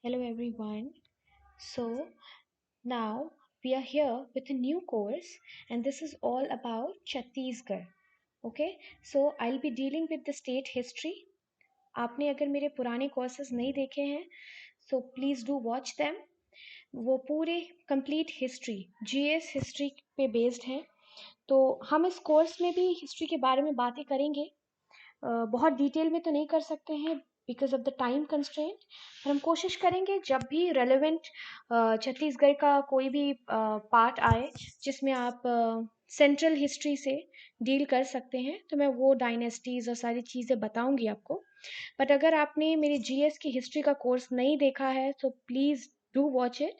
Hello everyone. So now we are here with a new course and this is all about Chhattisgarh. Okay, so I'll be dealing with the state history. आपने अगर मेरे पुराने courses नहीं देखे हैं so please do watch them. वो पूरे complete history, GS history पे based हैं. तो हम इस कोर्स में भी हिस्ट्री के बारे में बातें करेंगे. बहुत डिटेल में तो नहीं कर सकते हैं because of the time constraint, पर हम कोशिश करेंगे जब भी रेलेवेंट छत्तीसगढ़ का कोई भी पार्ट आए जिसमें आप सेंट्रल हिस्ट्री से डील कर सकते हैं तो मैं वो डायनेस्टीज़ और सारी चीज़ें बताऊंगी आपको. बट अगर आपने मेरी जीएस की हिस्ट्री का कोर्स नहीं देखा है तो please do watch it.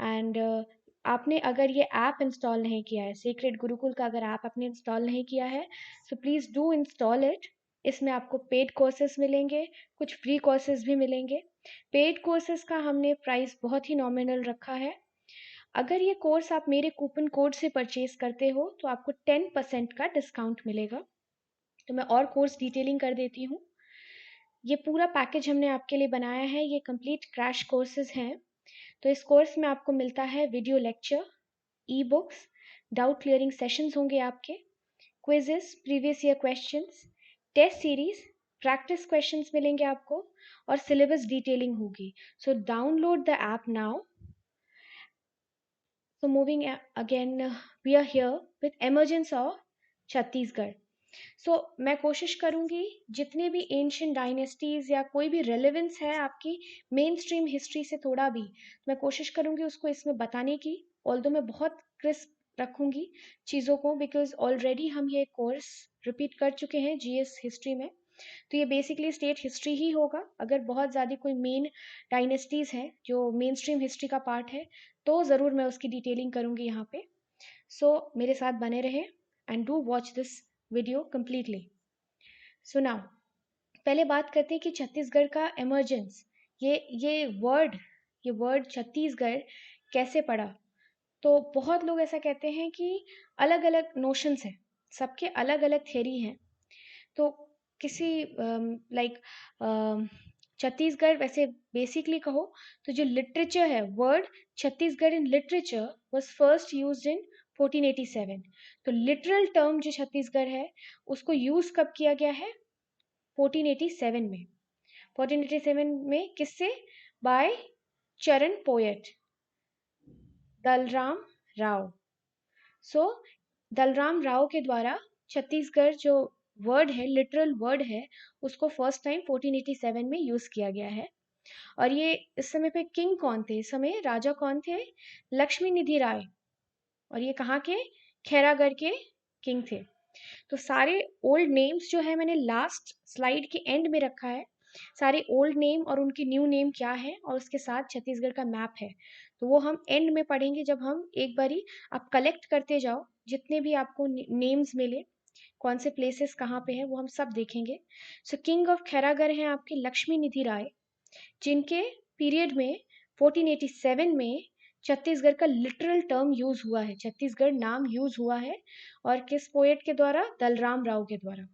And आपने अगर ये ऐप इंस्टॉल नहीं किया है, सीक्रेट गुरुकुल का अगर ऐप आपने इंस्टॉल नहीं किया है so please do install it. इसमें आपको पेड कोर्सेज मिलेंगे, कुछ फ्री कोर्सेज भी मिलेंगे. पेड कोर्सेज का हमने प्राइस बहुत ही नॉमिनल रखा है. अगर ये कोर्स आप मेरे कूपन कोड से परचेज करते हो तो आपको 10% का डिस्काउंट मिलेगा. तो मैं और कोर्स डिटेलिंग कर देती हूँ. ये पूरा पैकेज हमने आपके लिए बनाया है, ये कंप्लीट क्रैश कोर्सेज हैं. तो इस कोर्स में आपको मिलता है video lecture, e books, doubt clearing sessions होंगे आपके, quizzes, previous year questions, test series, practice questions मिलेंगे आपको और सिलेबस डिटेलिंग होगी. So download the app now. So moving again, we are here with emergence of Chhattisgarh. So मैं कोशिश करूंगी जितने भी एंशियंट डायनेस्टीज या कोई भी रेलेवेंस है आपकी मेन स्ट्रीम हिस्ट्री से थोड़ा भी, मैं कोशिश करूंगी उसको इसमें बताने की. ऑल्दो मैं बहुत क्रिस्प रखूंगी चीज़ों को बिकॉज ऑलरेडी हम ये कोर्स रिपीट कर चुके हैं जीएस हिस्ट्री में. तो ये बेसिकली स्टेट हिस्ट्री ही होगा. अगर बहुत ज़्यादा कोई मेन डायनेस्टीज़ है जो मेन स्ट्रीम हिस्ट्री का पार्ट है तो ज़रूर मैं उसकी डिटेलिंग करूँगी यहाँ पे. सो मेरे साथ बने रहे and do watch this video completely. So now पहले बात करते हैं कि छत्तीसगढ़ का एमर्जेंस, ये वर्ड छत्तीसगढ़ कैसे पड़ा. तो बहुत लोग ऐसा कहते हैं कि अलग अलग नोशंस हैं, सबके अलग अलग थ्योरी हैं. तो किसी लाइक छत्तीसगढ़ वैसे बेसिकली कहो तो जो लिटरेचर है, word Chhattisgarh in literature was first used in 1487. तो लिटरल टर्म जो छत्तीसगढ़ है उसको यूज कब किया गया है? 1487 में. 1487 में किससे? बाय चरण पोएट दलराम राव. सो दलराम राव के द्वारा छत्तीसगढ़ जो वर्ड है, लिटरल वर्ड है, उसको फर्स्ट टाइम 1487 में यूज किया गया है. और ये इस समय पे किंग कौन थे? इस समय राजा कौन थे? लक्ष्मी निधि राय. और ये कहाँ के? खैरागढ़ के किंग थे. तो सारे ओल्ड नेम्स जो है मैंने लास्ट स्लाइड के एंड में रखा है. सारे ओल्ड नेम और उनके न्यू नेम क्या है और उसके साथ छत्तीसगढ़ का मैप है. तो वो हम एंड में पढ़ेंगे जब हम एक बारी आप कलेक्ट करते जाओ जितने भी आपको नेम्स मिले, कौन से प्लेसेस कहाँ पे है वो हम सब देखेंगे. सो किंग ऑफ खैरागढ़ हैं आपके लक्ष्मी निधि राय, जिनके पीरियड में 1487 में छत्तीसगढ़ का लिटरल टर्म यूज हुआ है, छत्तीसगढ़ नाम यूज हुआ है. और किस पोएट के द्वारा? दलराम राव के द्वारा.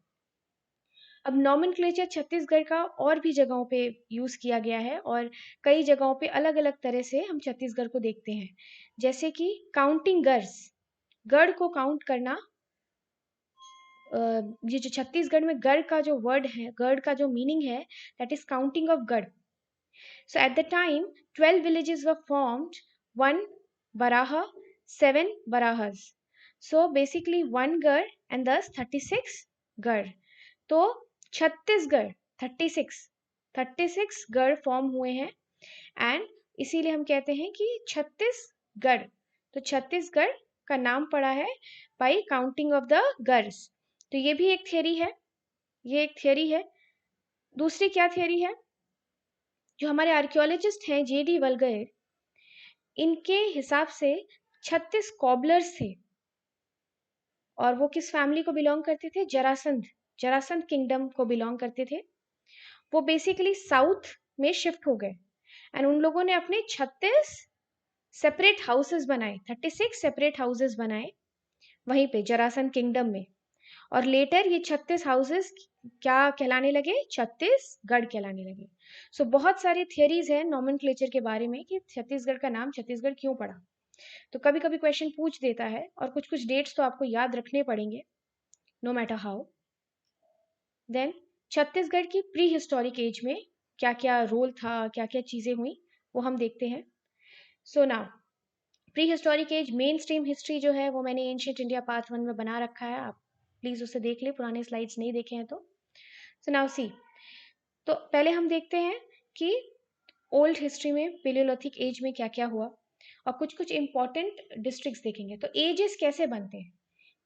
अब नॉमेनक्लेचर छत्तीसगढ़ का और भी जगहों पे यूज किया गया है और कई जगहों पे अलग अलग तरह से हम छत्तीसगढ़ को देखते हैं. जैसे कि काउंटिंग गर्स, गढ़ को काउंट करना. ये जो छत्तीसगढ़ में गढ़ का जो वर्ड है, गढ़ का जो मीनिंग है, दैट इज काउंटिंग ऑफ गढ़. So at the time, 12 villages were formed, one Baraha, 7 Barahas. So basically one Garh and thus 36 Garh. तो छत्तीसगढ़ 36 गढ़ फॉर्म हुए हैं एंड इसीलिए हम कहते हैं कि छत्तीसगढ़. तो छत्तीसगढ़ का नाम पड़ा है बाई काउंटिंग ऑफ द गर्स. तो ये भी एक थियरी है, ये एक थियरी है. दूसरी क्या थियरी है? जो हमारे आर्कियोलॉजिस्ट हैं जेडी वलगए, इनके हिसाब से 36 कॉबलर्स थे और वो किस फैमिली को बिलोंग करते थे? जरासंध किंगडम को बिलोंग करते थे. वो बेसिकली साउथ में शिफ्ट हो गए एंड उन लोगों ने अपने 36 सेपरेट हाउसेस बनाए, 36 सेपरेट हाउसेस बनाए वहीं पे जरासंध किंगडम में. और लेटर ये 36 हाउसेस क्या कहलाने लगे? छत्तीसगढ़ कहलाने लगे। सो बहुत सारी थियरीज हैं नॉमेनक्लेचर के बारे में कि छत्तीसगढ़ का नाम छत्तीसगढ़ क्यों पड़ा। तो कभी कभी क्वेश्चन पूछ देता है, और कुछ कुछ डेट्स तो आपको याद रखने पड़ेंगे, no matter how. Then Chhattisgarh की प्री हिस्टोरिक एज में क्या क्या रोल था, क्या क्या चीज़ें हुई, वो हम देखते हैं। So now pre historic age main stream history जो है वो मैंने एंशिएंट इंडिया पार्ट 1 में बना रखा है, आप प्लीज़ उसे देख ले, पुराने स्लाइड्स नहीं देखे हैं तो। सो नाउ सी, तो पहले हम देखते हैं कि ओल्ड हिस्ट्री में पेलियोलिथिक एज में क्या क्या हुआ, और कुछ कुछ इंपॉर्टेंट डिस्ट्रिक्ट्स देखेंगे। तो एजेस कैसे बनते हैं?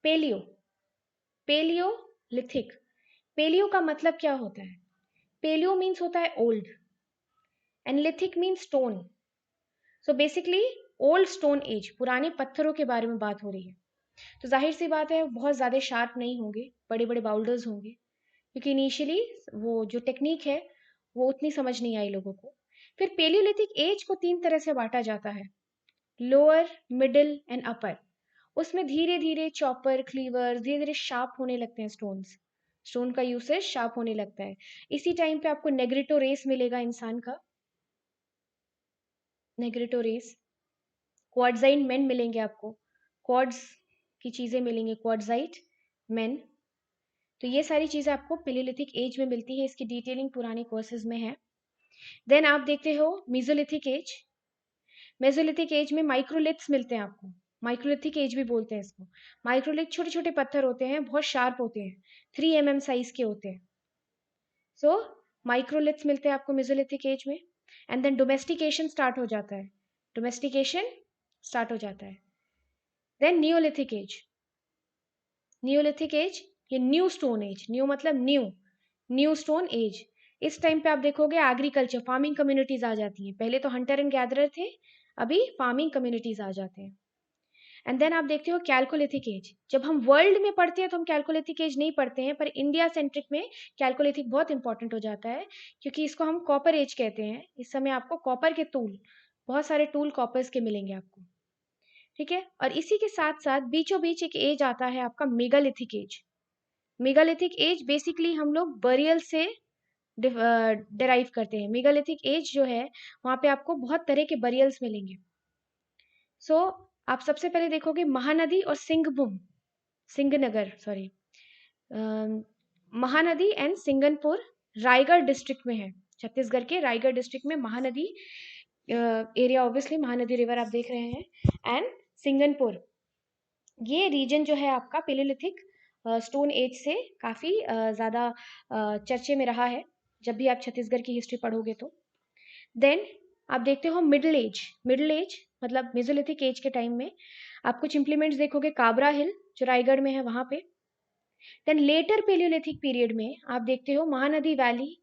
पेलियो, पेलियोलिथिक, पेलियो का मतलब क्या होता है? पेलियो मीन्स होता है old, and lithic means stone. So basically old stone age, पुराने पत्थरों के बारे में बात हो रही है। तो जाहिर सी बात है बहुत ज़्यादा शार्प नहीं होंगे, बड़े बड़े बाउल्डर्स होंगे, क्योंकि इनिशियली वो जो टेक्निक है वो उतनी समझ नहीं आई लोगों को। फिर पेलियोलिथिक एज को 3 तरह से बांटा जाता है, लोअर, मिडिल एंड अपर। उसमें धीरे धीरे चॉपर, क्लीवर, धीरे धीरे शार्प होने लगते हैं स्टोन्स, स्टोन का यूसेज शार्प होने लगता है। इसी टाइम पे आपको नेग्रिटो रेस मिलेगा इंसान का, नेग्रिटो रेस। क्वार्ट्जाइन मेन मिलेंगे आपको, क्वार्ट्ज की चीज़ें मिलेंगी, क्वार्ट्जाइट मेन। तो ये सारी चीज़ें आपको पेलियोलिथिक एज में मिलती है, इसकी डिटेलिंग पुराने कोर्सेज में है। देन आप देखते हो मेसोलिथिक एज। मेसोलिथिक एज में माइक्रोलिथ्स मिलते हैं आपको, माइक्रोलिथिक एज भी बोलते हैं इसको। माइक्रोलिथ छोटे छोटे पत्थर होते हैं, बहुत शार्प होते हैं, 3 mm साइज के होते हैं। सो माइक्रोलिथ्स मिलते हैं आपको मेसोलिथिक एज में। एंड देन डोमेस्टिकेशन स्टार्ट हो जाता है, डोमेस्टिकेशन स्टार्ट हो जाता है। Then neolithic age, neolithic age ये न्यू स्टोन एज, न्यू मतलब न्यू, न्यू स्टोन एज। इस टाइम पे आप देखोगे एग्रीकल्चर, फार्मिंग कम्युनिटीज आ जाती हैं। पहले तो हंटर एंड गैदरर थे, अभी फार्मिंग कम्युनिटीज आ जाते हैं। एंड देन आप देखते हो कैल्कोलिथिक एज। जब हम वर्ल्ड में पढ़ते हैं तो हम कैल्कोलिथिक एज नहीं पढ़ते हैं, पर इंडिया सेंट्रिक में कैल्कोलिथिक बहुत इंपॉर्टेंट हो जाता है, क्योंकि इसको हम कॉपर एज कहते हैं। इस समय आपको कॉपर के टूल, बहुत सारे टूल कॉपर्स के मिलेंगे आपको, ठीक है। और इसी के साथ साथ बीचों बीच एक एज आता है आपका megalithic age. Megalithic age basically हम लोग बरियल से डिराइव करते हैं। मेगालिथिक एज जो है वहाँ पे आपको बहुत तरह के बरियल्स मिलेंगे। सो आप सबसे पहले देखोगे महानदी और Singhbhum, Singhnagar sorry, Mahanadi and Singanpur Raigarh district में है। छत्तीसगढ़ के रायगढ़ डिस्ट्रिक्ट में Mahanadi area, obviously Mahanadi river आप देख रहे हैं, एंड सिंगनपुर, ये रीजन जो है आपका पेलियोलिथिक स्टोन एज से काफ़ी ज़्यादा चर्चे में रहा है, जब भी आप छत्तीसगढ़ की हिस्ट्री पढ़ोगे तो। देन आप देखते हो मिडिल एज, मिडिल एज मतलब मेसोलिथिक एज के टाइम में आप कुछ इंप्लीमेंट्स देखोगे, काबरा हिल जो रायगढ़ में है वहाँ पे। देन लेटर पेलियोलिथिक पीरियड में आप देखते हो महानदी वैली,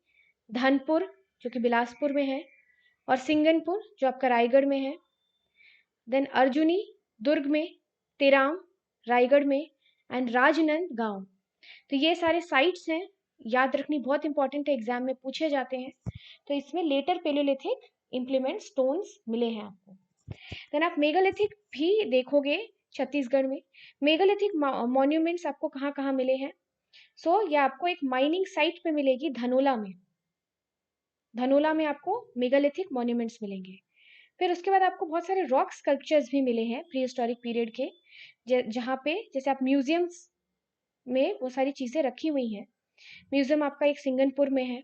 धनपुर जो कि बिलासपुर में है, और सिंगनपुर जो आपका रायगढ़ में है। देन अर्जुनी दुर्ग में, तिराम रायगढ़ में, एंड राजनंद गांव। तो ये सारे साइट्स हैं, याद रखनी बहुत इंपॉर्टेंट है, एग्जाम में पूछे जाते हैं। तो इसमें लेटर पेलियोलिथिक इम्प्लीमेंट स्टोन्स मिले हैं आपको। देन आप मेगालिथिक भी देखोगे छत्तीसगढ़ में। मेगालिथिक मॉन्यूमेंट्स आपको कहाँ कहाँ मिले हैं? सो ये आपको एक माइनिंग साइट पे मिलेगी, धनोला में, धनोला में आपको मेगालिथिक मॉन्यूमेंट्स मिलेंगे। फिर उसके बाद आपको बहुत सारे रॉक स्कल्पचर्स भी मिले हैं प्री हिस्टोरिक पीरियड के, जहाँ पे जैसे आप म्यूजियम्स में वो सारी चीज़ें रखी हुई हैं। म्यूजियम आपका एक सिंगनपुर में है,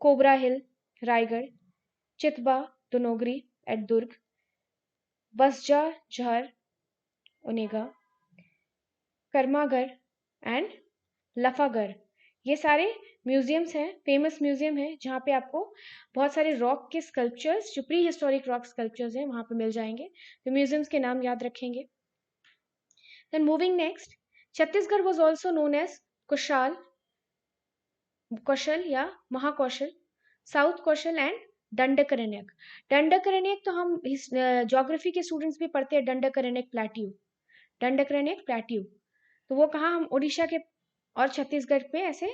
कोबरा हिल रायगढ़, चितबा दुनोगरी एट दुर्ग, बसजा झर ओनेगा, कर्मागढ़ एंड लफागढ़, ये सारे म्यूजियम्स हैं, फेमस म्यूजियम है, जहाँ पे आपको बहुत सारे रॉक के स्कल्पचर्स, जो प्री हिस्टोरिक रॉक स्कल्पचर्स हैं वहाँ पे मिल जाएंगे। तो म्यूजियम्स के नाम याद रखेंगे। Then moving next, Chhattisgarh was also known as Kushal, Kaushal या महाकौशल, साउथ कौशल एंड दंडकारण्यक। दंडकारण्यक तो हम ज्योग्राफी के स्टूडेंट्स भी पढ़ते हैं, दंडकारण्यक प्लेट्यू, दंडकारण्यक प्लेट्यू। तो वो कहाँ, हम उड़ीसा के और छत्तीसगढ़ पे ऐसे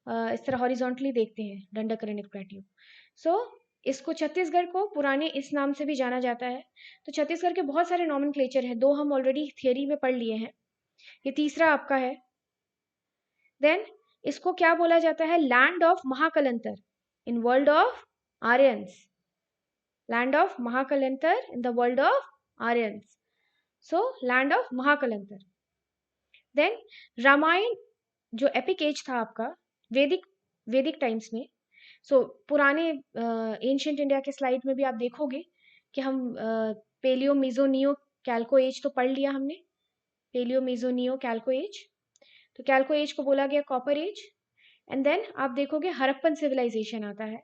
इस तरह हॉरिजॉन्टली देखते हैं, दंडकारण्यक प्लेट्यू। सो इसको छत्तीसगढ़ को पुराने इस नाम से भी जाना जाता है। तो छत्तीसगढ़ के बहुत सारे नॉमेनक्लेचर हैं, 2 हम ऑलरेडी थियरी में पढ़ लिए हैं, ये तीसरा आपका है। देन इसको क्या बोला जाता है? Land of Mahakalantar in world of Aryans. Land of Mahakalantar in the world of Aryans. So land of Mahakalantar. Then Ramayana जो एपिक एज था आपका वैदिक वैदिक टाइम्स में, सो पुराने एंशियंट इंडिया के स्लाइड में भी आप देखोगे कि हम पेलियो मीजो नियो कैल्को एज तो पढ़ लिया हमने। पेलियो मीजो नियो कैल्को एज, तो कैल्को एज को बोला गया कॉपर एज। एंड देन आप देखोगे हड़प्पन सिविलाइजेशन आता है,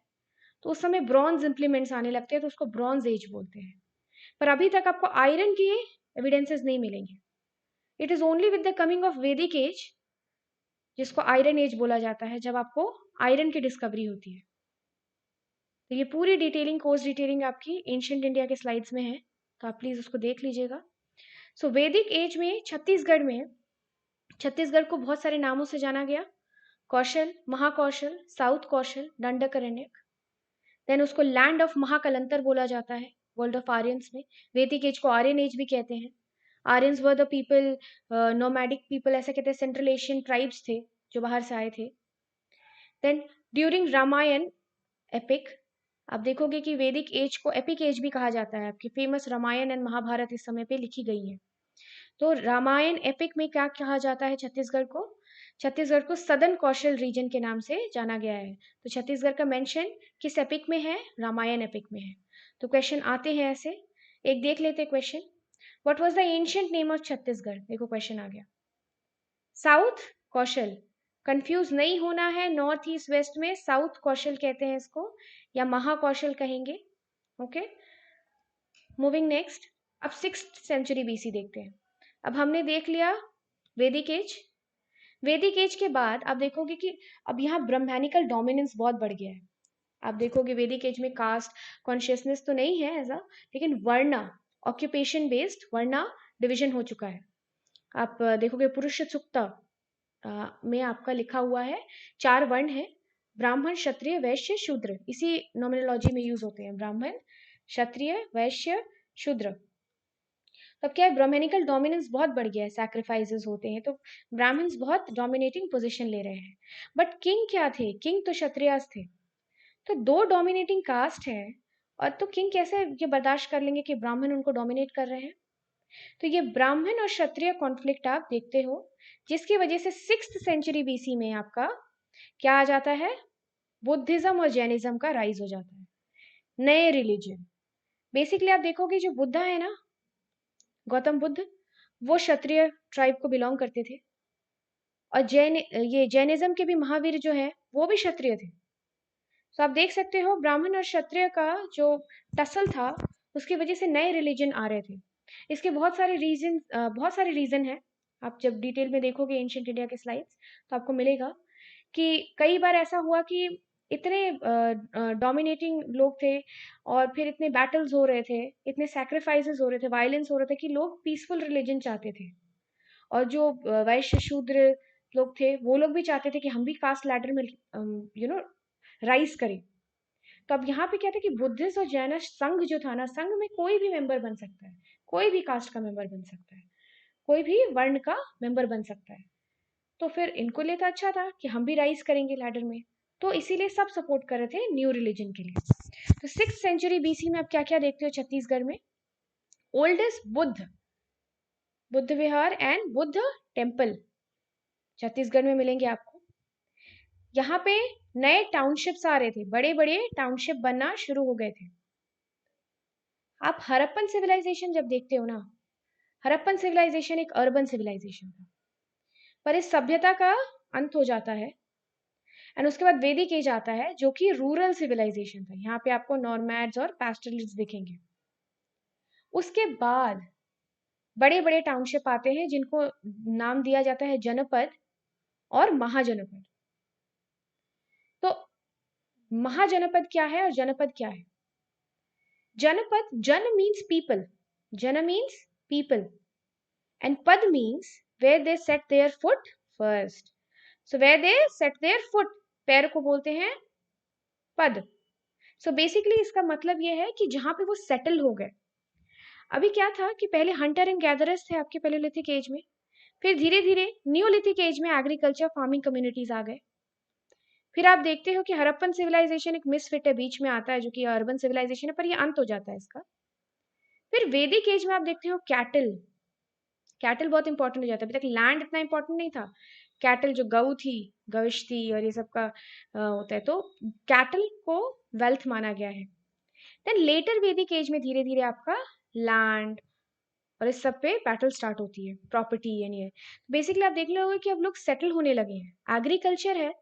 तो उस समय ब्रॉन्ज इंप्लीमेंट्स आने लगते हैं, तो उसको ब्रॉन्ज एज बोलते हैं। पर अभी तक आपको आयरन की एविडेंसेस नहीं मिलेंगे। It is only with the coming of वैदिक एज, जिसको आयरन एज बोला जाता है, जब आपको आयरन की डिस्कवरी होती है। तो ये पूरी डिटेलिंग, कोर्स डिटेलिंग आपकी एंशियंट इंडिया के स्लाइड्स में है, तो आप प्लीज उसको देख लीजिएगा। सो वैदिक एज में छत्तीसगढ़ को बहुत सारे नामों से जाना गया। कौशल, महाकौशल, साउथ कौशल, दंडकारण्यक। देन उसको लैंड ऑफ महाकलंतर बोला जाता है वर्ल्ड ऑफ आर्यंस में। वैदिक एज को आर्यन एज भी कहते हैं। Aryans were the people, nomadic people ऐसा कहते हैं, सेंट्रल एशियन ट्राइब्स थे जो बाहर से आए थे। देन ड्यूरिंग रामायण एपिक, आप देखोगे कि वैदिक एज को एपिक एज भी कहा जाता है। आपकी फेमस रामायण एंड महाभारत इस समय पे लिखी गई है। तो रामायण एपिक में क्या कहा जाता है छत्तीसगढ़ को? छत्तीसगढ़ को सदर्न कौशल रीजन के नाम से जाना गया है। तो छत्तीसगढ़ का मेंशन किस एपिक में है? रामायण एपिक में है। तो क्वेश्चन आते हैं ऐसे, एक देख लेते हैं question. What was the ancient name of Chhattisgarh? देखो क्वेश्चन आ गया, साउथ कौशल। कंफ्यूज नहीं होना है, नॉर्थ ईस्ट वेस्ट में साउथ कौशल कहते हैं इसको, या महाकौशल कहेंगे। Okay, moving next. अब 6th सेंचुरी बीसी देखते हैं। अब हमने देख लिया वैदिक एज। वैदिक एज के बाद आप देखोगे कि अब यहाँ ब्रह्मैनिकल डोमिनेंस बहुत बढ़ गया है। आप देखोगे वैदिक एज में कास्ट कॉन्शियसनेस तो नहीं है ऐसा, लेकिन वर्णा, ऑक्यूपेशन बेस्ड वर्णा डिवीजन हो चुका है। आप देखोगे पुरुष सूक्ता में आपका लिखा हुआ है 4 वर्ण है, ब्राह्मण, क्षत्रिय, वैश्य, शूद्र। इसी नॉमिनोलॉजी में यूज होते हैं, ब्राह्मण, क्षत्रिय, वैश्य, शूद्र। तब क्या है, ब्राह्मणिकल डोमिनेंस बहुत बढ़ गया है, सैक्रिफाइसेस होते हैं, तो ब्राह्मण्स बहुत डोमिनेटिंग पोजीशन ले रहे हैं। बट किंग क्या थे? किंग तो क्षत्रियास थे। तो 2 डोमिनेटिंग कास्ट है, और तो किंग कैसे ये बर्दाश्त कर लेंगे कि ब्राह्मण उनको डोमिनेट कर रहे हैं? तो ये ब्राह्मण और क्षत्रिय कॉन्फ्लिक्ट आप देखते हो, जिसकी वजह से 6th सेंचुरी बीसी में आपका क्या आ जाता है? बुद्धिज्म और जैनिज्म का राइज हो जाता है, नए रिलीजन। बेसिकली आप देखोगे जो बुद्धा है ना, गौतम बुद्ध, वो क्षत्रिय ट्राइब को बिलोंग करते थे। और जैनिज्म के भी महावीर जो है वो भी क्षत्रिय थे। तो आप देख सकते हो ब्राह्मण और क्षत्रिय का जो टसल था, उसकी वजह से नए रिलीजन आ रहे थे। इसके बहुत सारे रीजन है। आप जब डिटेल में देखोगे एंशिएंट इंडिया के स्लाइड्स, तो आपको मिलेगा कि कई बार ऐसा हुआ कि इतने डोमिनेटिंग लोग थे, और फिर इतने बैटल्स हो रहे थे, इतने सैक्रिफाइसेस हो रहे थे, वायलेंस हो रहे थे, कि लोग पीसफुल रिलीजन चाहते थे। और जो वैश्य शूद्र लोग थे, वो लोग भी चाहते थे कि हम भी कास्ट लैडर में राइज करें। तो अब यहाँ पे क्या था कि बुद्धिस्ट और जैन संघ जो था ना, संघ में कोई भी मेंबर बन सकता है, कोई भी कास्ट का मेंबर बन सकता है, कोई भी वर्ण का मेंबर बन सकता है। तो फिर इनको लिए तो अच्छा था कि हम भी राइज करेंगे लैडर में, तो इसीलिए सब सपोर्ट कर रहे थे न्यू रिलीजन के लिए। तो 6th सेंचुरी बीसी में आप क्या क्या देखते हो छत्तीसगढ़ में? Oldest Buddha Vihar and Buddha temple Chhattisgarh में मिलेंगे आपको। यहाँ पे नए टाउनशिप्स आ रहे थे, बड़े बड़े टाउनशिप बनना शुरू हो गए थे। आप हड़प्पन सिविलाइजेशन जब देखते हो ना, हड़प्पन सिविलाइजेशन एक अर्बन सिविलाइजेशन था, पर इस सभ्यता का अंत हो जाता है। एंड उसके बाद वैदिक एज आता है, जो कि रूरल सिविलाइजेशन था। यहाँ पे आपको नॉर्मैड्स और पैस्टरलिस्ट्स दिखेंगे। उसके बाद बड़े बड़े टाउनशिप आते हैं, जिनको नाम दिया जाता है जनपद और महाजनपद। तो महाजनपद क्या है और जनपद क्या है? Janapada, jan means people, jan means people, and pad means where they set their foot first. So where they set their foot, पैर को बोलते हैं पद। सो बेसिकली इसका मतलब यह है कि जहां पे वो सेटल हो गए। अभी क्या था कि पहले हंटर एंड गैदरर्स थे आपके पैलियोलिथिक एज में, फिर धीरे धीरे न्यूलिथिक एज में एग्रीकल्चर फार्मिंग कम्युनिटीज आ गए। फिर आप देखते हो कि हड़प्पन सिविलाइजेशन एक मिसफिट है, बीच में आता है, जो कि अर्बन सिविलाइजेशन है, पर ये अंत हो जाता है इसका। फिर वैदिक एज में आप देखते हो कैटल, कैटल बहुत इंपॉर्टेंट हो जाता है। अभी तक लैंड इतना इंपॉर्टेंट नहीं था, कैटल जो गऊ थी, गविष्ठी और ये सब का होता है, तो कैटल को वेल्थ माना गया है। देन लेटर वैदिक एज में धीरे धीरे आपका लैंड और इस सब पे बैटल स्टार्ट होती है, प्रॉपर्टी यानी है। बेसिकली आप देख लोगे कि अब लोग सेटल होने लगे हैं, एग्रीकल्चर है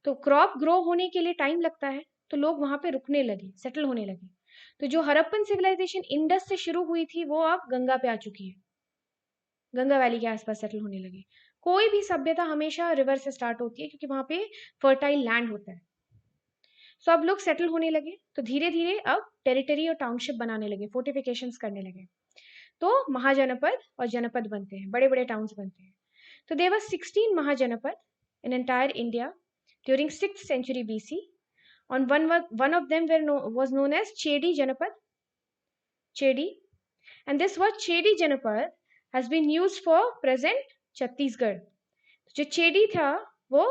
तो क्रॉप ग्रो होने के लिए टाइम लगता है, तो लोग वहां पे रुकने लगे, सेटल होने लगे। तो जो हड़प्पन सिविलाइजेशन इंडस से शुरू हुई थी वो अब गंगा पे आ चुकी है, गंगा वैली के आसपास सेटल होने लगे। कोई भी सभ्यता हमेशा रिवर से स्टार्ट होती है क्योंकि वहां पे फर्टाइल लैंड होता है। सो अब लोग सेटल होने लगे, तो धीरे धीरे अब टेरिटरी और टाउनशिप बनाने लगे, फोर्टिफिकेशंस करने लगे, तो महाजनपद और जनपद बनते हैं, बड़े बड़े टाउन्स बनते हैं। तो there were 16 mahajanapada in entire India during 6th century BC. On one of them was known as Chedi Janapad, Chedi, and this word Chedi Janapad has been used for present Chhattisgarh. जो चेडी था वो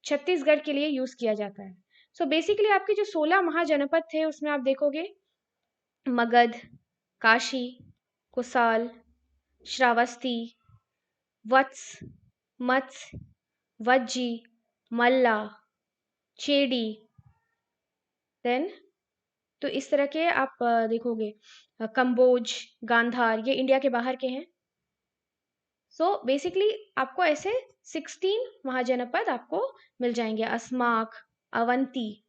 छत्तीसगढ़ के लिए use किया जाता है। So basically आपके जो 16 महाजनपद थे उसमें आप देखोगे मगध, काशी, कुसाल, श्रावस्ती, वत्स, मत्स्य, वज्जी, मल्ला, चेडी, देन तो इस तरह के आप देखोगे कंबोज, गांधार, ये इंडिया के बाहर के हैं। सो बेसिकली आपको ऐसे 16 महाजनपद आपको मिल जाएंगे, अस्माक, अवंती,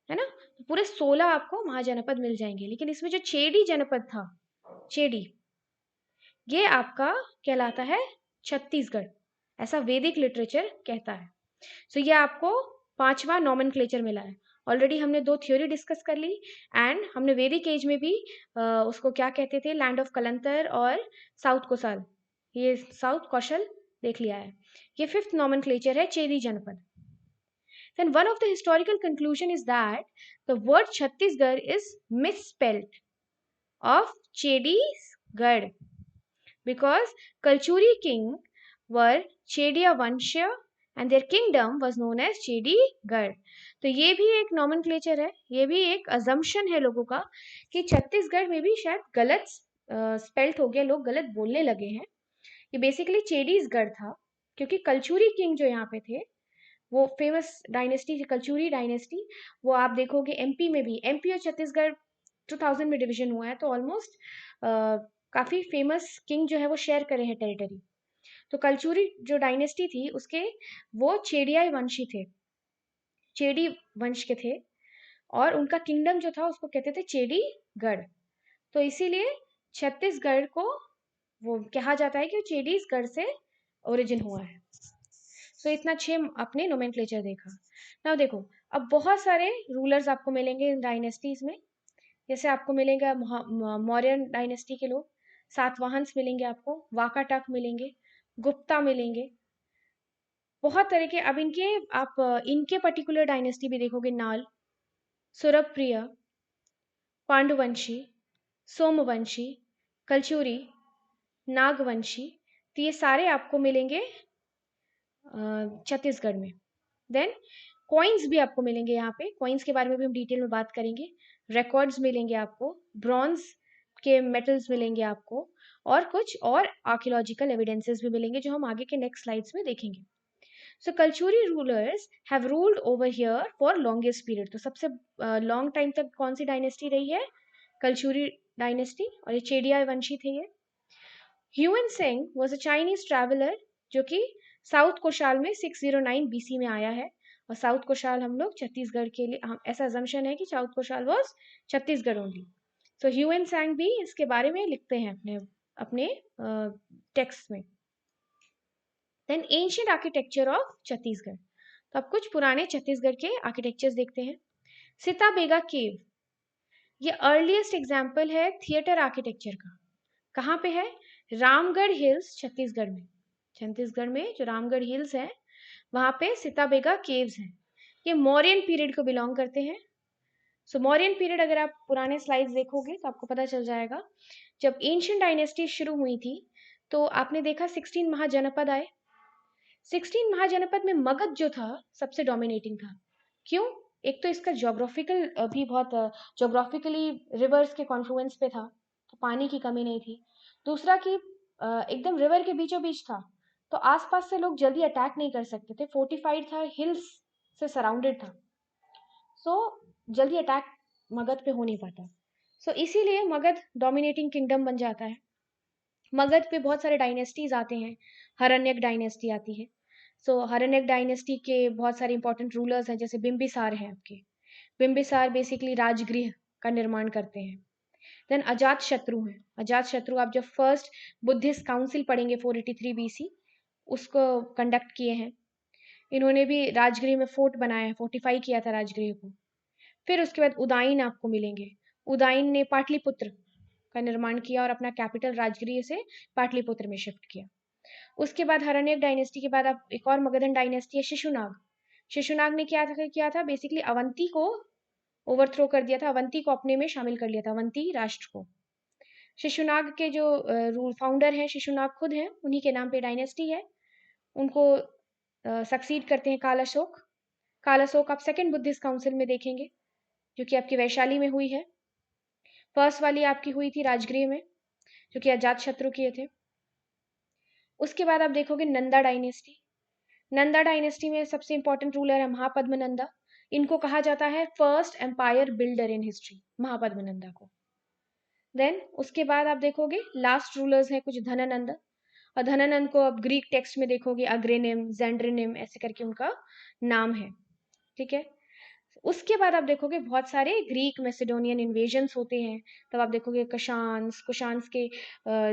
है ना, पूरे 16 आपको महाजनपद मिल जाएंगे। लेकिन इसमें जो चेडी जनपद था, चेडी, ये आपका कहलाता है छत्तीसगढ़, ऐसा वैदिक लिटरेचर कहता है। सो ये आपको 5वां नॉमेनक्लेचर मिला है। ऑलरेडी हमने 2 थ्योरी डिस्कस कर ली, एंड हमने वैदिक एज में भी उसको क्या कहते थे, लैंड ऑफ कलंतर और साउथ कोसाल, ये साउथ कौशल देख लिया है। ये 5th नॉमेनक्लेचर है, चेदी जनपद। Then one of the historical conclusion is that the word Chhattisgarh is misspelled of Chedisgarh because Kalchuri king were Chedia Vanshya and their kingdom was known as Chedigarh. तो ये भी एक नॉमेनक्लेचर है, ये भी एक अजम्पशन है लोगों का कि छत्तीसगढ़ में भी शायद गलत स्पेल्ट हो गया, लोग गलत बोलने लगे हैं। ये बेसिकली चेडीसगढ़ था क्योंकि कलचुरी किंग जो यहाँ पे थे, वो फेमस डायनेस्टी थी कलचुरी डायनेस्टी, वो आप देखोगे एमपी में भी, एमपी और छत्तीसगढ़ 2000 में डिवीजन हुआ है, तो ऑलमोस्ट काफी फेमस किंग जो है वो शेयर करे हैं टेरिटरी। तो कलचुरी जो डायनेस्टी थी उसके वो चेडियाई वंशी थे, चेडी वंश के थे, और उनका किंगडम जो था उसको कहते थे चेडीगढ़। तो इसीलिए छत्तीसगढ़ को वो कहा जाता है कि चेडीसगढ़ से ओरिजिन हुआ है। तो इतना 6 अपने नोमेनक्लेचर देखा। नाउ देखो, अब बहुत सारे रूलर्स आपको मिलेंगे इन डायनेस्टीज में। जैसे आपको मिलेगा मौर्य डायनेस्टी के लोग, सातवाहन्स मिलेंगे आपको, वाकाटक मिलेंगे, गुप्ता मिलेंगे, बहुत तरह के। अब इनके आप इनके पर्टिकुलर डायनेस्टी भी देखोगे, नाल, सुरप्रिय, पांडुवंशी, सोमवंशी, कलचुरी, नागवंशी, तो ये सारे आपको मिलेंगे छत्तीसगढ़ में। देन कॉइन्स भी आपको मिलेंगे यहाँ पे, कॉइन्स के बारे में भी हम डिटेल में बात करेंगे। रिकॉर्ड्स मिलेंगे आपको, ब्रॉन्ज के मेटल्स मिलेंगे आपको, और कुछ और आर्कियोलॉजिकल एविडेंसेस भी मिलेंगे जो हम आगे के नेक्स्ट स्लाइड्स में देखेंगे। So Kalachuri rulers have ruled over here for longest period. तो सबसे लॉन्ग टाइम तक कौन सी डायनेस्टी रही है, कलचुरी डायनेस्टी, और ये चेडिया वंशी थे ये। Hiuen Tsang was a Chinese traveller जो कि साउथ कोशाल में 609 बीसी में आया है, और साउथ कोशाल हम लोग छत्तीसगढ़ के लिए, हम ऐसा अजम्पशन है कि south Koshal was Chhattisgarh only. So Hiuen Tsang भी इसके बारे में लिखते हैं अपने अपने टेक्स्ट में। Then ancient architecture of Chhattisgarh, तो अब कुछ पुराने छत्तीसगढ़ के आर्किटेक्चर्स देखते हैं। सिताबेगा केव, ये अर्लीस्ट एग्जाम्पल है थिएटर आर्किटेक्चर का। कहाँ पे है, रामगढ़ हिल्स छत्तीसगढ़ में। छत्तीसगढ़ में जो रामगढ़ हिल्स है वहां पे सिताबेगा केव्स हैं। ये मौर्यन पीरियड को बिलोंग करते हैं। सो मौर्यन पीरियड अगर आप पुराने स्लाइड्स देखोगे तो आपको पता चल जाएगा, जब एंशियंट डायनेस्टी शुरू हुई थी तो आपने देखा 16 महाजनपद आए। 16 महाजनपद में मगध जो था सबसे डोमिनेटिंग था। क्यों? एक तो इसका ज्योग्राफिकल भी बहुत ज्योग्राफिकली रिवर्स के कॉन्फ्लुएंस पे था, तो पानी की कमी नहीं थी। दूसरा कि एकदम रिवर के बीचों बीच था, तो आसपास से लोग जल्दी अटैक नहीं कर सकते थे, फोर्टिफाइड था, हिल्स से सराउंडेड था, सो जल्दी अटैक मगध पे हो नहीं पाता। सो इसीलिए मगध डोमिनेटिंग किंगडम बन जाता है। मगध पे बहुत सारे डायनेस्टीज आते हैं। हरण्यक डायनेस्टी आती है। सो हरण्यक डायनेस्टी के बहुत सारे इंपॉर्टेंट रूलर्स हैं, जैसे बिंबिसार हैं आपके। बिंबिसार बेसिकली राजगृह का निर्माण करते हैं। देन अजात शत्रु हैं। अजात शत्रु आप जब फर्स्ट बुद्धिस्ट काउंसिल पढ़ेंगे 483 बीसी, उसको कंडक्ट किए हैं। इन्होंने भी राजगृह में फोर्ट बनाया है, फोर्टिफाई किया था राजगृह को। फिर उसके बाद उदाइन आपको मिलेंगे। उदाइन ने पाटलिपुत्र का निर्माण किया और अपना कैपिटल राजगृह से पाटलिपुत्र में शिफ्ट किया। उसके बाद हरण्यक डायनेस्टी के बाद अब एक और मगधन डायनेस्टी है, शिशुनाग। शिशुनाग ने क्या था बेसिकली अवंती को ओवरथ्रो कर दिया था, अवंती को अपने में शामिल कर लिया था, अवंती राष्ट्र को। शिशुनाग के जो फाउंडर हैं, शिशुनाग खुद हैं, उन्हीं के नाम पे डायनेस्टी है। उनको सक्सीड करते हैं काल अशोक। काल अशोक आप सेकेंड बुद्धिस्ट काउंसिल में देखेंगे, जो कि आपकी वैशाली में हुई है। फर्स्ट वाली आपकी हुई थी राजगृह में, जो कि अजात शत्रु किए थे। उसके बाद आप देखोगे नंदा डायनेस्टी। नंदा डायनेस्टी में सबसे इंपॉर्टेंट रूलर है महापद्म नंदा। इनको कहा जाता है first empire builder in history, Mahapadma Nanda को। देन उसके बाद आप देखोगे लास्ट रूलर्स हैं कुछ धनानंद। और धनानंद को अब ग्रीक टेक्स्ट में देखोगे अग्रेनिम, जेंड्रेनिम ऐसे करके उनका नाम है। ठीक है। उसके बाद आप देखोगे बहुत सारे ग्रीक मैसेडोनियन इन्वेजन्स होते हैं। तब आप देखोगे कुशान्स, कुशान्स के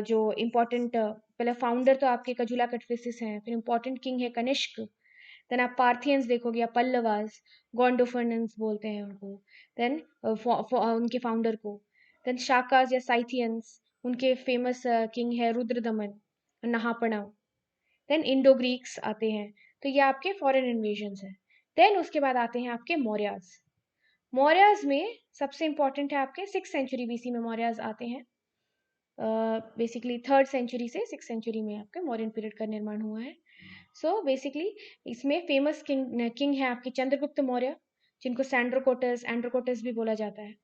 जो इम्पोर्टेंट पहले फाउंडर तो आपके कजुला कटफिसिस हैं, फिर इम्पोर्टेंट किंग है कनिष्क। देन आप पार्थियंस देखोगे या पल्लवास, गोंडोफर्नन्स बोलते हैं उनको। देन उनके फाउंडर को। देन शाकास या साइथियंस, उनके फेमस किंग है रुद्रदमन, नहापना। देन इंडो ग्रीक्स आते हैं। तो ये आपके फॉरेन इन्वेजन्स हैं। देन उसके बाद आते हैं आपके मौर्यास। मौर्यास में सबसे इंपॉर्टेंट है आपके 6th सेंचुरी बीसी में मौर्यास आते हैं। बेसिकली 3rd सेंचुरी से 6th सेंचुरी में आपके मौर्यन पीरियड का निर्माण हुआ है। सो बेसिकली इसमें फेमस किंग है आपके चंद्रगुप्त मौर्य, जिनको एंड्रोकोटस भी बोला जाता है।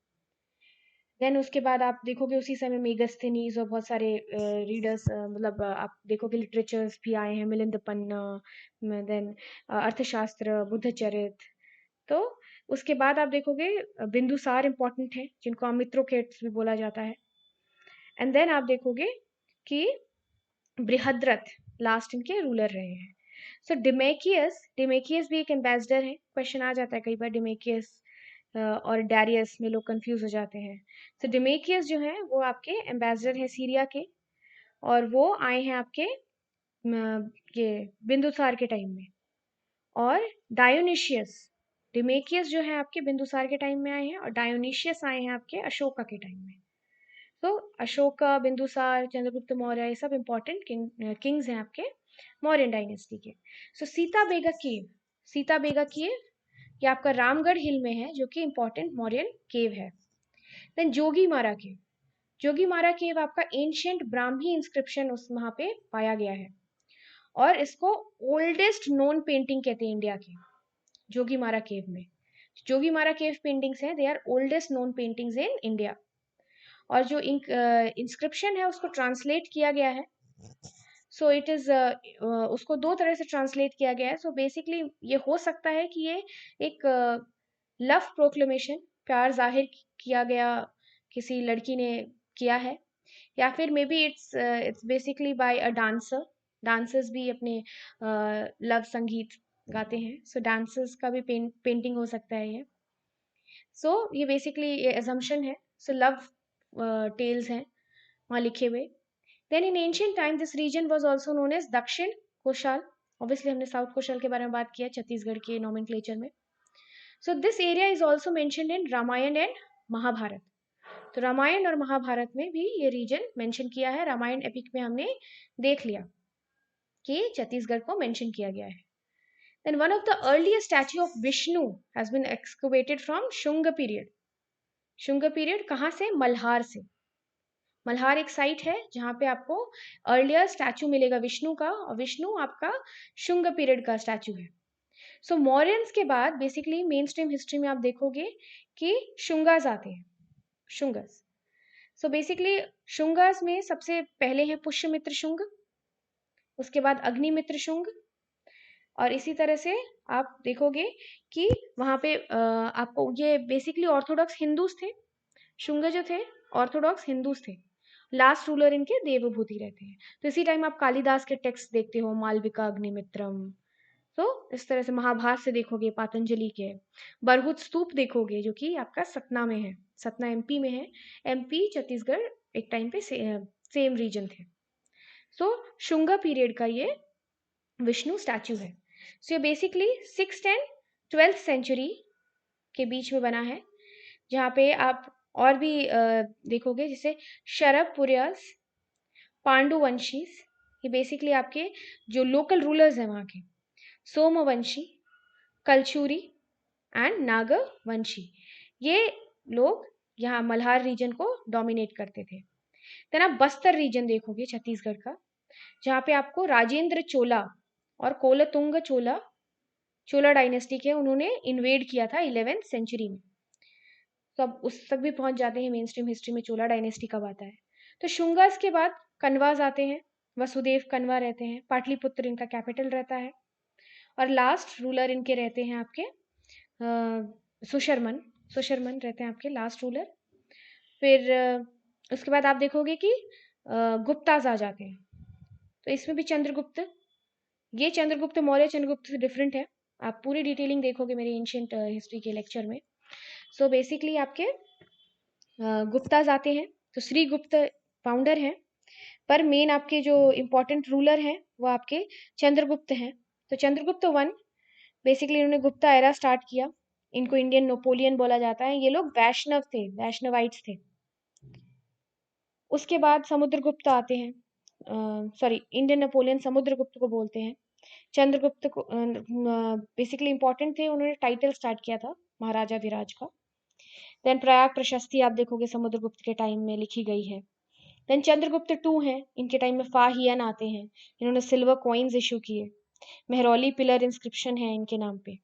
देन उसके बाद आप देखोगे उसी समय मेगस्थनीज और बहुत सारे रीडर्स, मतलब आप देखोगे लिटरेचर्स भी आए हैं, मिलिंद पन्ना, देन अर्थशास्त्र, बुद्धचरित। तो उसके बाद आप देखोगे बिंदुसार इंपॉर्टेंट है, जिनको मित्रोकेट्स भी बोला जाता है। एंड देन आप देखोगे कि बृहद्रथ लास्ट इनके रूलर रहे हैं। सो डिमेकियस भी एक एम्बेसडर है। क्वेश्चन आ जाता है कई बार डिमेकियस और डैरियस में लोग कंफ्यूज हो जाते हैं। सो डिमेकियस जो है वो आपके एम्बेसडर है सीरिया के, और वो आए हैं आपके ये बिंदुसार के टाइम में। और डायोनिशियस, डिमेकियस जो है आपके बिंदुसार के टाइम में आए हैं, और डायोनिशियस आए हैं आपके अशोका के टाइम में। तो अशोका, बिंदुसार, चंद्रगुप्त मौर्य, ये सब इंपॉर्टेंट किंग्स हैं आपके मौर्यन डायनेस्टी के। सो सीता बेगा केव ये आपका रामगढ़ हिल में है, जो कि इंपॉर्टेंट मौर्यन केव है। देन जोगीमारा केव आपका एंशियंट ब्राह्मी इंस्क्रिप्शन उस वहां पे पाया गया है, और इसको ओल्डेस्ट नोन पेंटिंग कहते हैं इंडिया की। जोगीमारा केव में जोगीमारा केव पेंटिंग्स हैं, they are oldest known paintings in India. और जो इंस्क्रिप्शन है उसको ट्रांसलेट किया गया है। सो इट इज उसको दो तरह से ट्रांसलेट किया गया है। सो बेसिकली ये हो सकता है कि ये एक लव प्रोक्लेमेशन, प्यार जाहिर किया गया किसी लड़की ने किया है, या फिर may be it's basically bye a dancer. Dancers भी अपने लव संगीत गाते हैं, सो डांसर्स का भी पेंटिंग हो सकता है ये। सो ये बेसिकली ये assumption है। सो लव टेल्स हैं वहाँ लिखे हुए। Then in ancient time this region was also known as Dakshin Koshal. Obviously हमने साउथ कोशल के बारे में बात किया छत्तीसगढ़ के नोमेनक्लेचर में। So this area is also mentioned in Ramayan and Mahabharat. तो रामायण और महाभारत में भी ये रीजन मेंशन किया है। रामायण एपिक में हमने देख लिया कि छत्तीसगढ़ को मेंशन किया गया है। Then one of the earliest statue of Vishnu has been excavated from Shunga period. Shunga period कहाँ से? मल्हार से। मल्हार एक साइट है जहाँ पे आपको अर्लियर स्टैचू मिलेगा विष्णु का, और विष्णु आपका शुंग पीरियड का स्टैचू है। सो मौर्यंस के बाद बेसिकली मेन स्ट्रीम हिस्ट्री में आप देखोगे कि शुंगास आते हैं, शुंगस। सो बेसिकली शुंगास में सबसे पहले है पुष्यमित्र शुंग, उसके बाद अग्निमित्र शुंग, और इसी तरह से आप देखोगे कि वहाँ पे आपको ये बेसिकली ऑर्थोडॉक्स हिंदूज थे, शुंग जो थे ऑर्थोडॉक्स हिंदूज थे। लास्ट रूलर इनके देवभूति रहते हैं। तो इसी टाइम आप कालिदास के टेक्स्ट देखते हो, मालविका अग्निमित्रम। तो इस तरह से महाभारत से देखोगे, पातंजलि के बरहुत स्तूप देखोगे जो कि आपका सतना में है, सतना एमपी में है। एमपी छत्तीसगढ़ एक टाइम पे सेम रीजन थे। सो शुंगा पीरियड का ये विष्णु स्टैचू है। सो ये basically 6th and 12th century के बीच में बना है, जहाँ पे आप और भी देखोगे जैसे शरभपुर्यास, पांडुवंशीस, ये बेसिकली आपके जो लोकल रूलर्स हैं वहाँ के, सोमवंशी, कलचुरी एंड नागवंशी, ये लोग यहाँ मल्हार रीजन को डोमिनेट करते थे। देन आप बस्तर रीजन देखोगे छत्तीसगढ़ का, जहाँ पे आपको राजेंद्र चोला और कोलतुंग चोला, चोला डायनेस्टी के, उन्होंने इन्वेड किया था 11th सेंचुरी में। तो अब उस तक भी पहुंच जाते हैं मेन स्ट्रीम हिस्ट्री में चोला डायनेस्टी कब आता है। तो शुंगास के बाद कन्वास आते हैं, वसुदेव कन्वा रहते हैं, पाटलिपुत्र इनका कैपिटल रहता है, और लास्ट रूलर इनके रहते हैं आपके सुशर्मन, सुशर्मन रहते हैं आपके लास्ट रूलर। फिर उसके बाद आप देखोगे कि गुप्ताज आ जाते हैं। तो इसमें भी चंद्रगुप्त, ये चंद्रगुप्त मौर्य चंद्रगुप्त से डिफरेंट है। आप पूरी डिटेलिंग देखोगे मेरी एंशियंट हिस्ट्री के लेक्चर में। सो बेसिकली आपके गुप्ताज आते हैं। तो श्री गुप्त फाउंडर हैं, पर मेन आपके जो इम्पोर्टेंट रूलर हैं वो आपके चंद्रगुप्त हैं। तो चंद्रगुप्त 1 बेसिकली इन्होंने गुप्ता एरा स्टार्ट किया। इनको इंडियन नेपोलियन बोला जाता है। ये लोग वैष्णव थे, वैष्णवाइट्स थे। उसके बाद समुद्रगुप्त आते हैं, सॉरी इंडियन नेपोलियन समुद्रगुप्त को बोलते हैं। चंद्रगुप्त को बेसिकली इंपॉर्टेंट थे, उन्होंने टाइटल स्टार्ट किया था महाराजा विराज का। देन प्रयाग प्रशस्ति आप देखोगे समुद्रगुप्त के टाइम में लिखी गई है। देन चंद्रगुप्त 2 हैं, इनके टाइम में फाहियन आते हैं, इन्होंने सिल्वर कॉइन्स इशू किए, मेहरौली पिलर इंस्क्रिप्शन है इनके नाम पे।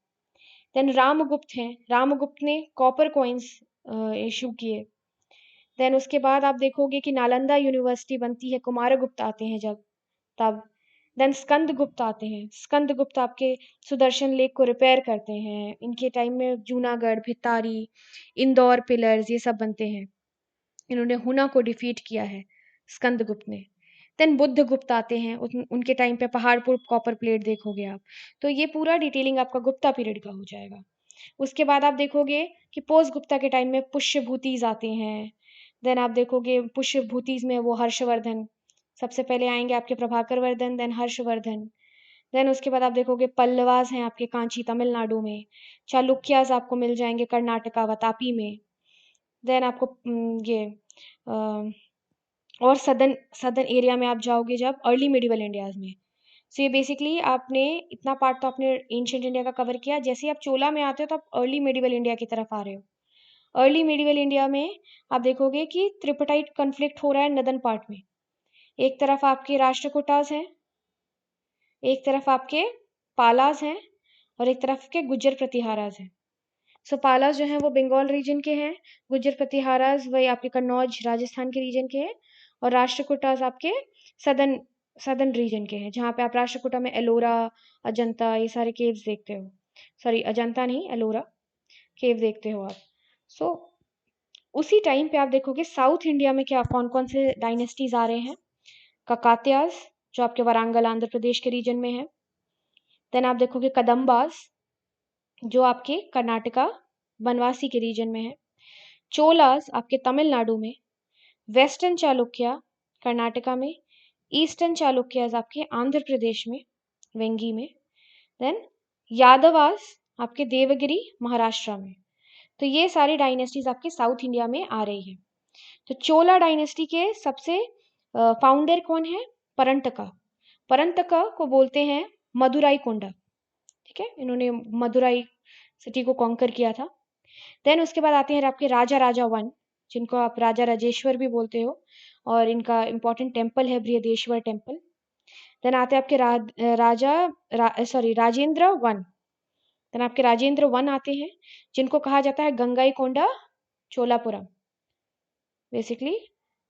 देन रामगुप्त हैं, रामगुप्त ने कॉपर कॉइन्स इशू किए। देन उसके बाद आप देखोगे कि नालंदा यूनिवर्सिटी बनती है, कुमारगुप्त आते हैं जब, तब। देन स्कंदगुप्त आते हैं, स्कंदगुप्त आपके सुदर्शन लेक को रिपेयर करते हैं। इनके टाइम में जूनागढ़, भितारी, इंदौर पिलर्स ये सब बनते हैं। इन्होंने हुना को डिफीट किया है स्कंदगुप्त ने। देन बुद्धगुप्त आते हैं, उनके टाइम पे पहाड़पुर कॉपर प्लेट देखोगे आप। तो ये पूरा डिटेलिंग आपका गुप्ता पीरियड का हो जाएगा। उसके बाद आप देखोगे कि पोस्ट गुप्ता के टाइम में पुष्यभूतिज आते हैं। देन आप देखोगे पुष्यभूतिज में वो हर्षवर्धन सबसे पहले आएंगे, आपके प्रभाकर वर्धन, देन हर्षवर्धन। देन उसके बाद आप देखोगे पल्लवास हैं आपके कांची तमिलनाडु में, चालुक्यास आपको मिल जाएंगे कर्नाटका वातापी में। देन आपको ये और सदर्न सदर्न एरिया में आप जाओगे जब, अर्ली मिडिवल इंडियाज में। सो ये बेसिकली आपने इतना पार्ट तो आपने एंशियंट इंडिया का कवर किया। जैसे ही आप चोला में आते हो तो आप अर्ली मिडिवल इंडिया की तरफ आ रहे हो। अर्ली मिडिवल इंडिया में आप देखोगे कि त्रिपटाइट कन्फ्लिक्ट हो रहा है नदन पार्ट में। एक तरफ आपके राष्ट्रकूटास हैं, एक तरफ आपके पालास हैं, और एक तरफ के गुज्जर प्रतिहारास हैं। सो पालास जो हैं वो बंगाल रीजन के हैं, गुज्जर प्रतिहारास वही आपके कन्नौज राजस्थान के रीजन के हैं, और राष्ट्रकूटास आपके सदर्न सदर्न रीजन के हैं, जहाँ पे आप राष्ट्रकूटा में एलोरा, अजंता ये सारे केव्स देखते हो। सॉरी अजंता नहीं, एलोरा केव देखते हो आप। सो उसी टाइम पे आप देखोगे साउथ इंडिया में क्या कौन कौन से डायनेस्टीज आ रहे हैं। ककात्यास जो आपके वारंगल आंध्र प्रदेश के रीजन में है। देन आप देखोगे कदम्बास जो आपके कर्नाटका बनवासी के रीजन में है। चोलास आपके तमिलनाडु में। वेस्टर्न चालुक्या कर्नाटका में। ईस्टर्न चालुक्यास आपके आंध्र प्रदेश में, वेंगी में। देन यादवास आपके देवगिरी महाराष्ट्र में। तो ये सारी डायनेस्टीज आपके साउथ इंडिया में आ रही है। तो चोला डायनेस्टी के सबसे फाउंडर कौन है? परंतका। परंतका को बोलते हैं मदुराई कोंडा, ठीक है, इन्होंने मदुराई सिटी को कॉन्कर किया था। देन उसके बाद आते हैं आपके राजा राजा 1 जिनको आप राजा राजेश्वर भी बोलते हो, और इनका इम्पोर्टेंट टेम्पल है बृहदेश्वर टेम्पल। देन आते हैं आपके राजेंद्र वन। देन आपके राजेंद्र वन आते हैं, जिनको कहा जाता है गंगाईकोंडा चोलापुरम बेसिकली।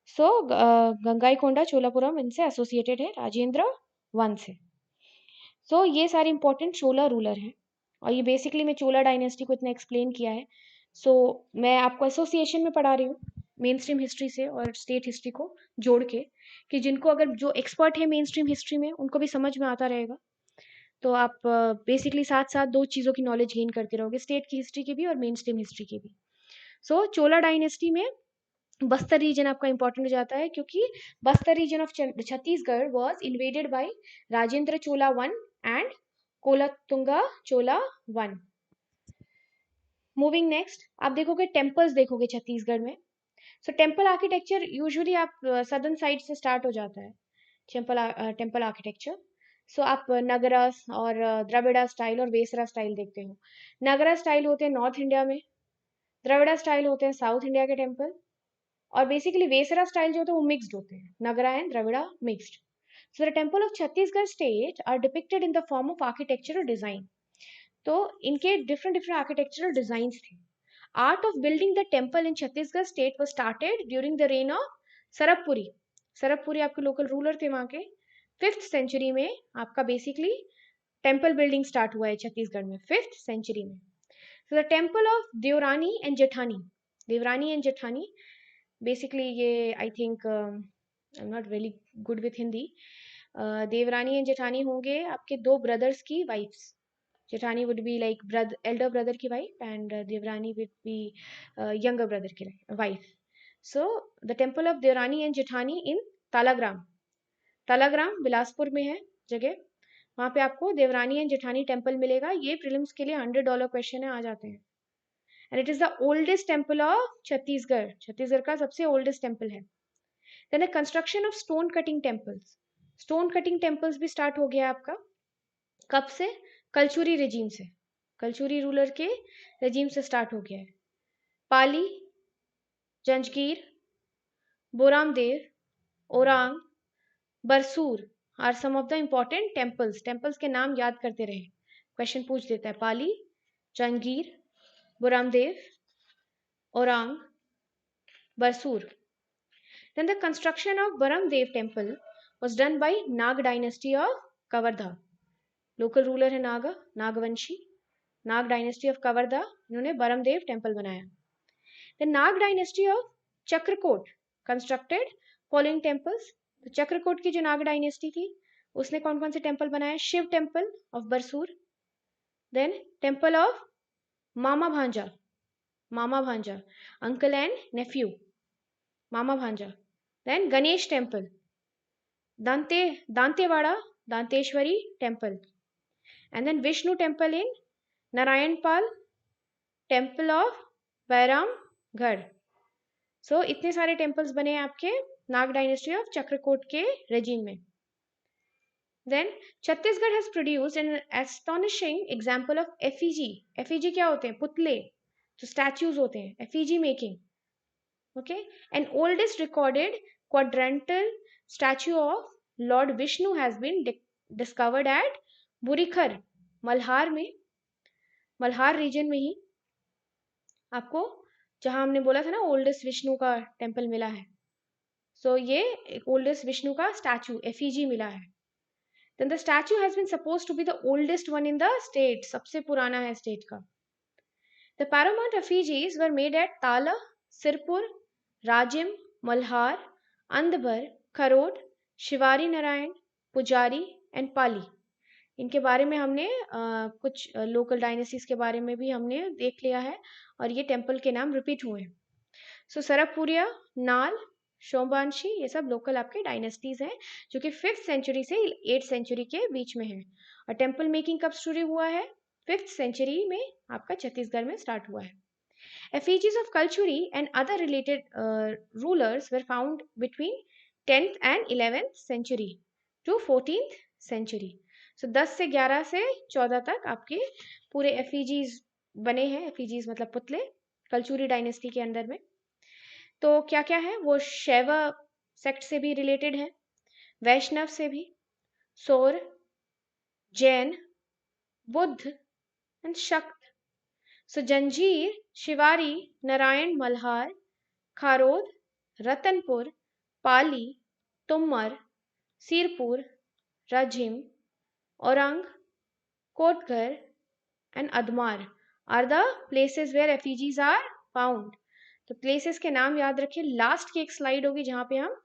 सो गंगाईकोंडा चोलापुरम इनसे एसोसिएटेड है, राजेंद्र वन से। सो ये सारे इंपॉर्टेंट चोला रूलर हैं, और ये बेसिकली मैं चोला डायनेस्टी को इतना एक्सप्लेन किया है। सो मैं आपको एसोसिएशन में पढ़ा रही हूँ मेन स्ट्रीम हिस्ट्री से और स्टेट हिस्ट्री को जोड़ के, कि जिनको अगर जो एक्सपर्ट है मेन स्ट्रीम हिस्ट्री में उनको भी समझ में आता रहेगा। तो आप बेसिकली साथ साथ दो चीज़ों की नॉलेज गेन करते रहोगे, स्टेट की हिस्ट्री की भी और मेन स्ट्रीम हिस्ट्री की भी। सो चोला डायनेस्टी में बस्तर रीजन आपका इंपॉर्टेंट हो जाता है, क्योंकि Bastar region of Chhattisgarh was invaded by Rajendra Chola one and Kulottunga Chola one. Moving next, आप देखोगे टेम्पल्स देखोगे छत्तीसगढ़ में। सो टेम्पल आर्किटेक्चर यूजुअली आप सदर्न साइड से स्टार्ट हो जाता है, टेम्पल आर्किटेक्चर। सो आप नगरा और द्रविड़ा स्टाइल और वेसरा स्टाइल देखते हो। नगरा स्टाइल होते हैं नॉर्थ इंडिया में, द्रविड़ा स्टाइल होते हैं साउथ इंडिया के टेम्पल, और बेसिकली वेसरा स्टाइल जो होता है वो मिक्स्ड होते हैं, Nagara and Dravida mixed. So the temple of Chhattisgarh state are depicted in the form of architectural design. तो इनके डिफरेंट डिफरेंट आर्किटेक्चरल डिजाइन थे। Art of building the temple in Chhattisgarh state was started during the reign of Sarabhpuri. Sarabhpuri आपके local ruler थे वहां के। 5th century में आपका basically temple building start हुआ है छत्तीसगढ़ में 5th सेंचुरी में। सो द टेम्पल ऑफ देवरानी एंड जेठानी, देवरानी एंड जेठानी बेसिकली ये I think I am not really good with Hindi. देवरानी एंड जेठानी होंगे आपके दो ब्रदर्स की वाइफ्स। जेठानी would be like Elder brother की वाइफ, एंड देवरानी वुड बी यंगर ब्रदर की wife. So the temple of देवरानी एंड जेठानी इन तालाग्राम, तालाग्राम बिलासपुर में है जगह, वहां पे आपको देवरानी एंड जेठानी टेम्पल मिलेगा। ये प्रीलिम्स के लिए $100 क्वेश्चन है, आ जाते हैं। And it is the oldest temple of Chhattisgarh, Chhattisgarh का सबसे ओल्डेस्ट टेम्पल है। Then the construction of stone cutting temples, stone cutting temples भी स्टार्ट हो गया आपका कब से? कलचुरी रेजीम से, कलचुरी रूलर के रेजीम से स्टार्ट हो गया है। Pali, Janjgir, Boramdev, Arang, Barsur are some of the important temples. Temples के नाम याद करते रहे, क्वेश्चन पूछ देता है। Pali, Janjgir, Boramdev, Arang, Barsur. Then the construction of Baramdev temple was done by Nag dynasty of Kavardha. Local ruler है नागवंशी, नाग डायनेस्टी ऑफ कवर्धा, इन्होंने बरमदेव टेम्पल बनाया। The Nag dynasty of Chakrakot constructed following temples. तो चक्रकोट की जो नाग डायनेस्टी थी उसने कौन कौन से टेम्पल बनाए? Shiva temple of Barsur, then temple of Mama Bhanja, Mama Bhanja uncle and nephew, Mama Bhanja. Then Ganesh temple, Dantewada Danteshwari temple, and then Vishnu temple in Narayanpal, temple of Bairamgarh. So इतने सारे टेम्पल्स बने आपके नाग डायनेस्टी ऑफ चक्रकोट के रेजिम में। Then Chhattisgarh has produced an astonishing example of effigy. Effigy क्या होते हैं? पुतले, जो स्टैच्यूज होते हैं, effigy making. Okay, an oldest recorded quadrantal statue of Lord Vishnu has been discovered at Burikhar, Malhar में, मल्हार रीजन में ही आपको, जहां हमने बोला था ना ओल्डेस्ट विष्णु का टेम्पल मिला है। सो ये ओल्डेस्ट विष्णु का स्टैचू एफईजी मिला है। Then the statue has been supposed to be the oldest one in the state, सबसे पुराना है स्टेट का। The paramount effigies were made at Tala, Sirpur, Rajim, Malhar, अंधबर, Kharod, Shivari Narayan, पुजारी एंड पाली। इनके बारे में हमने कुछ लोकल डायनेस्टीज के बारे में भी हमने देख लिया है, और ये टेम्पल के नाम रिपीट हुए हैं। सो सरबपुरिया, नाल, शोभांशी, ये सब लोकल आपके डायनेस्टीज हैं, जो कि 5th सेंचुरी से 8th सेंचुरी के बीच में है। और टेम्पल मेकिंग कब शुरू हुआ है? 5th सेंचुरी में आपका छत्तीसगढ़ में स्टार्ट हुआ है। Effigies of Kalchuri and other related rulers were found between 10th and 11th century to 14th century. So 10 से 11 से 14 तक आपके पूरे effigies बने हैं। effigies मतलब पुतले, कलचुरी डायनेस्टी के अंदर में। तो क्या क्या है वो, शैव सेक्ट से भी रिलेटेड है, वैष्णव से भी, सौर, Jain, Buddha and Shakt. So Janjgir, Shivari, Narayan Malhar, Kharod, Ratanpur, Pali, Tummar, Sirpur, Rajim, Arang, Kotgarh and Adbhar are the places where effigies are found. तो प्लेसेस के नाम याद रखिए, लास्ट की एक स्लाइड होगी जहां पे हम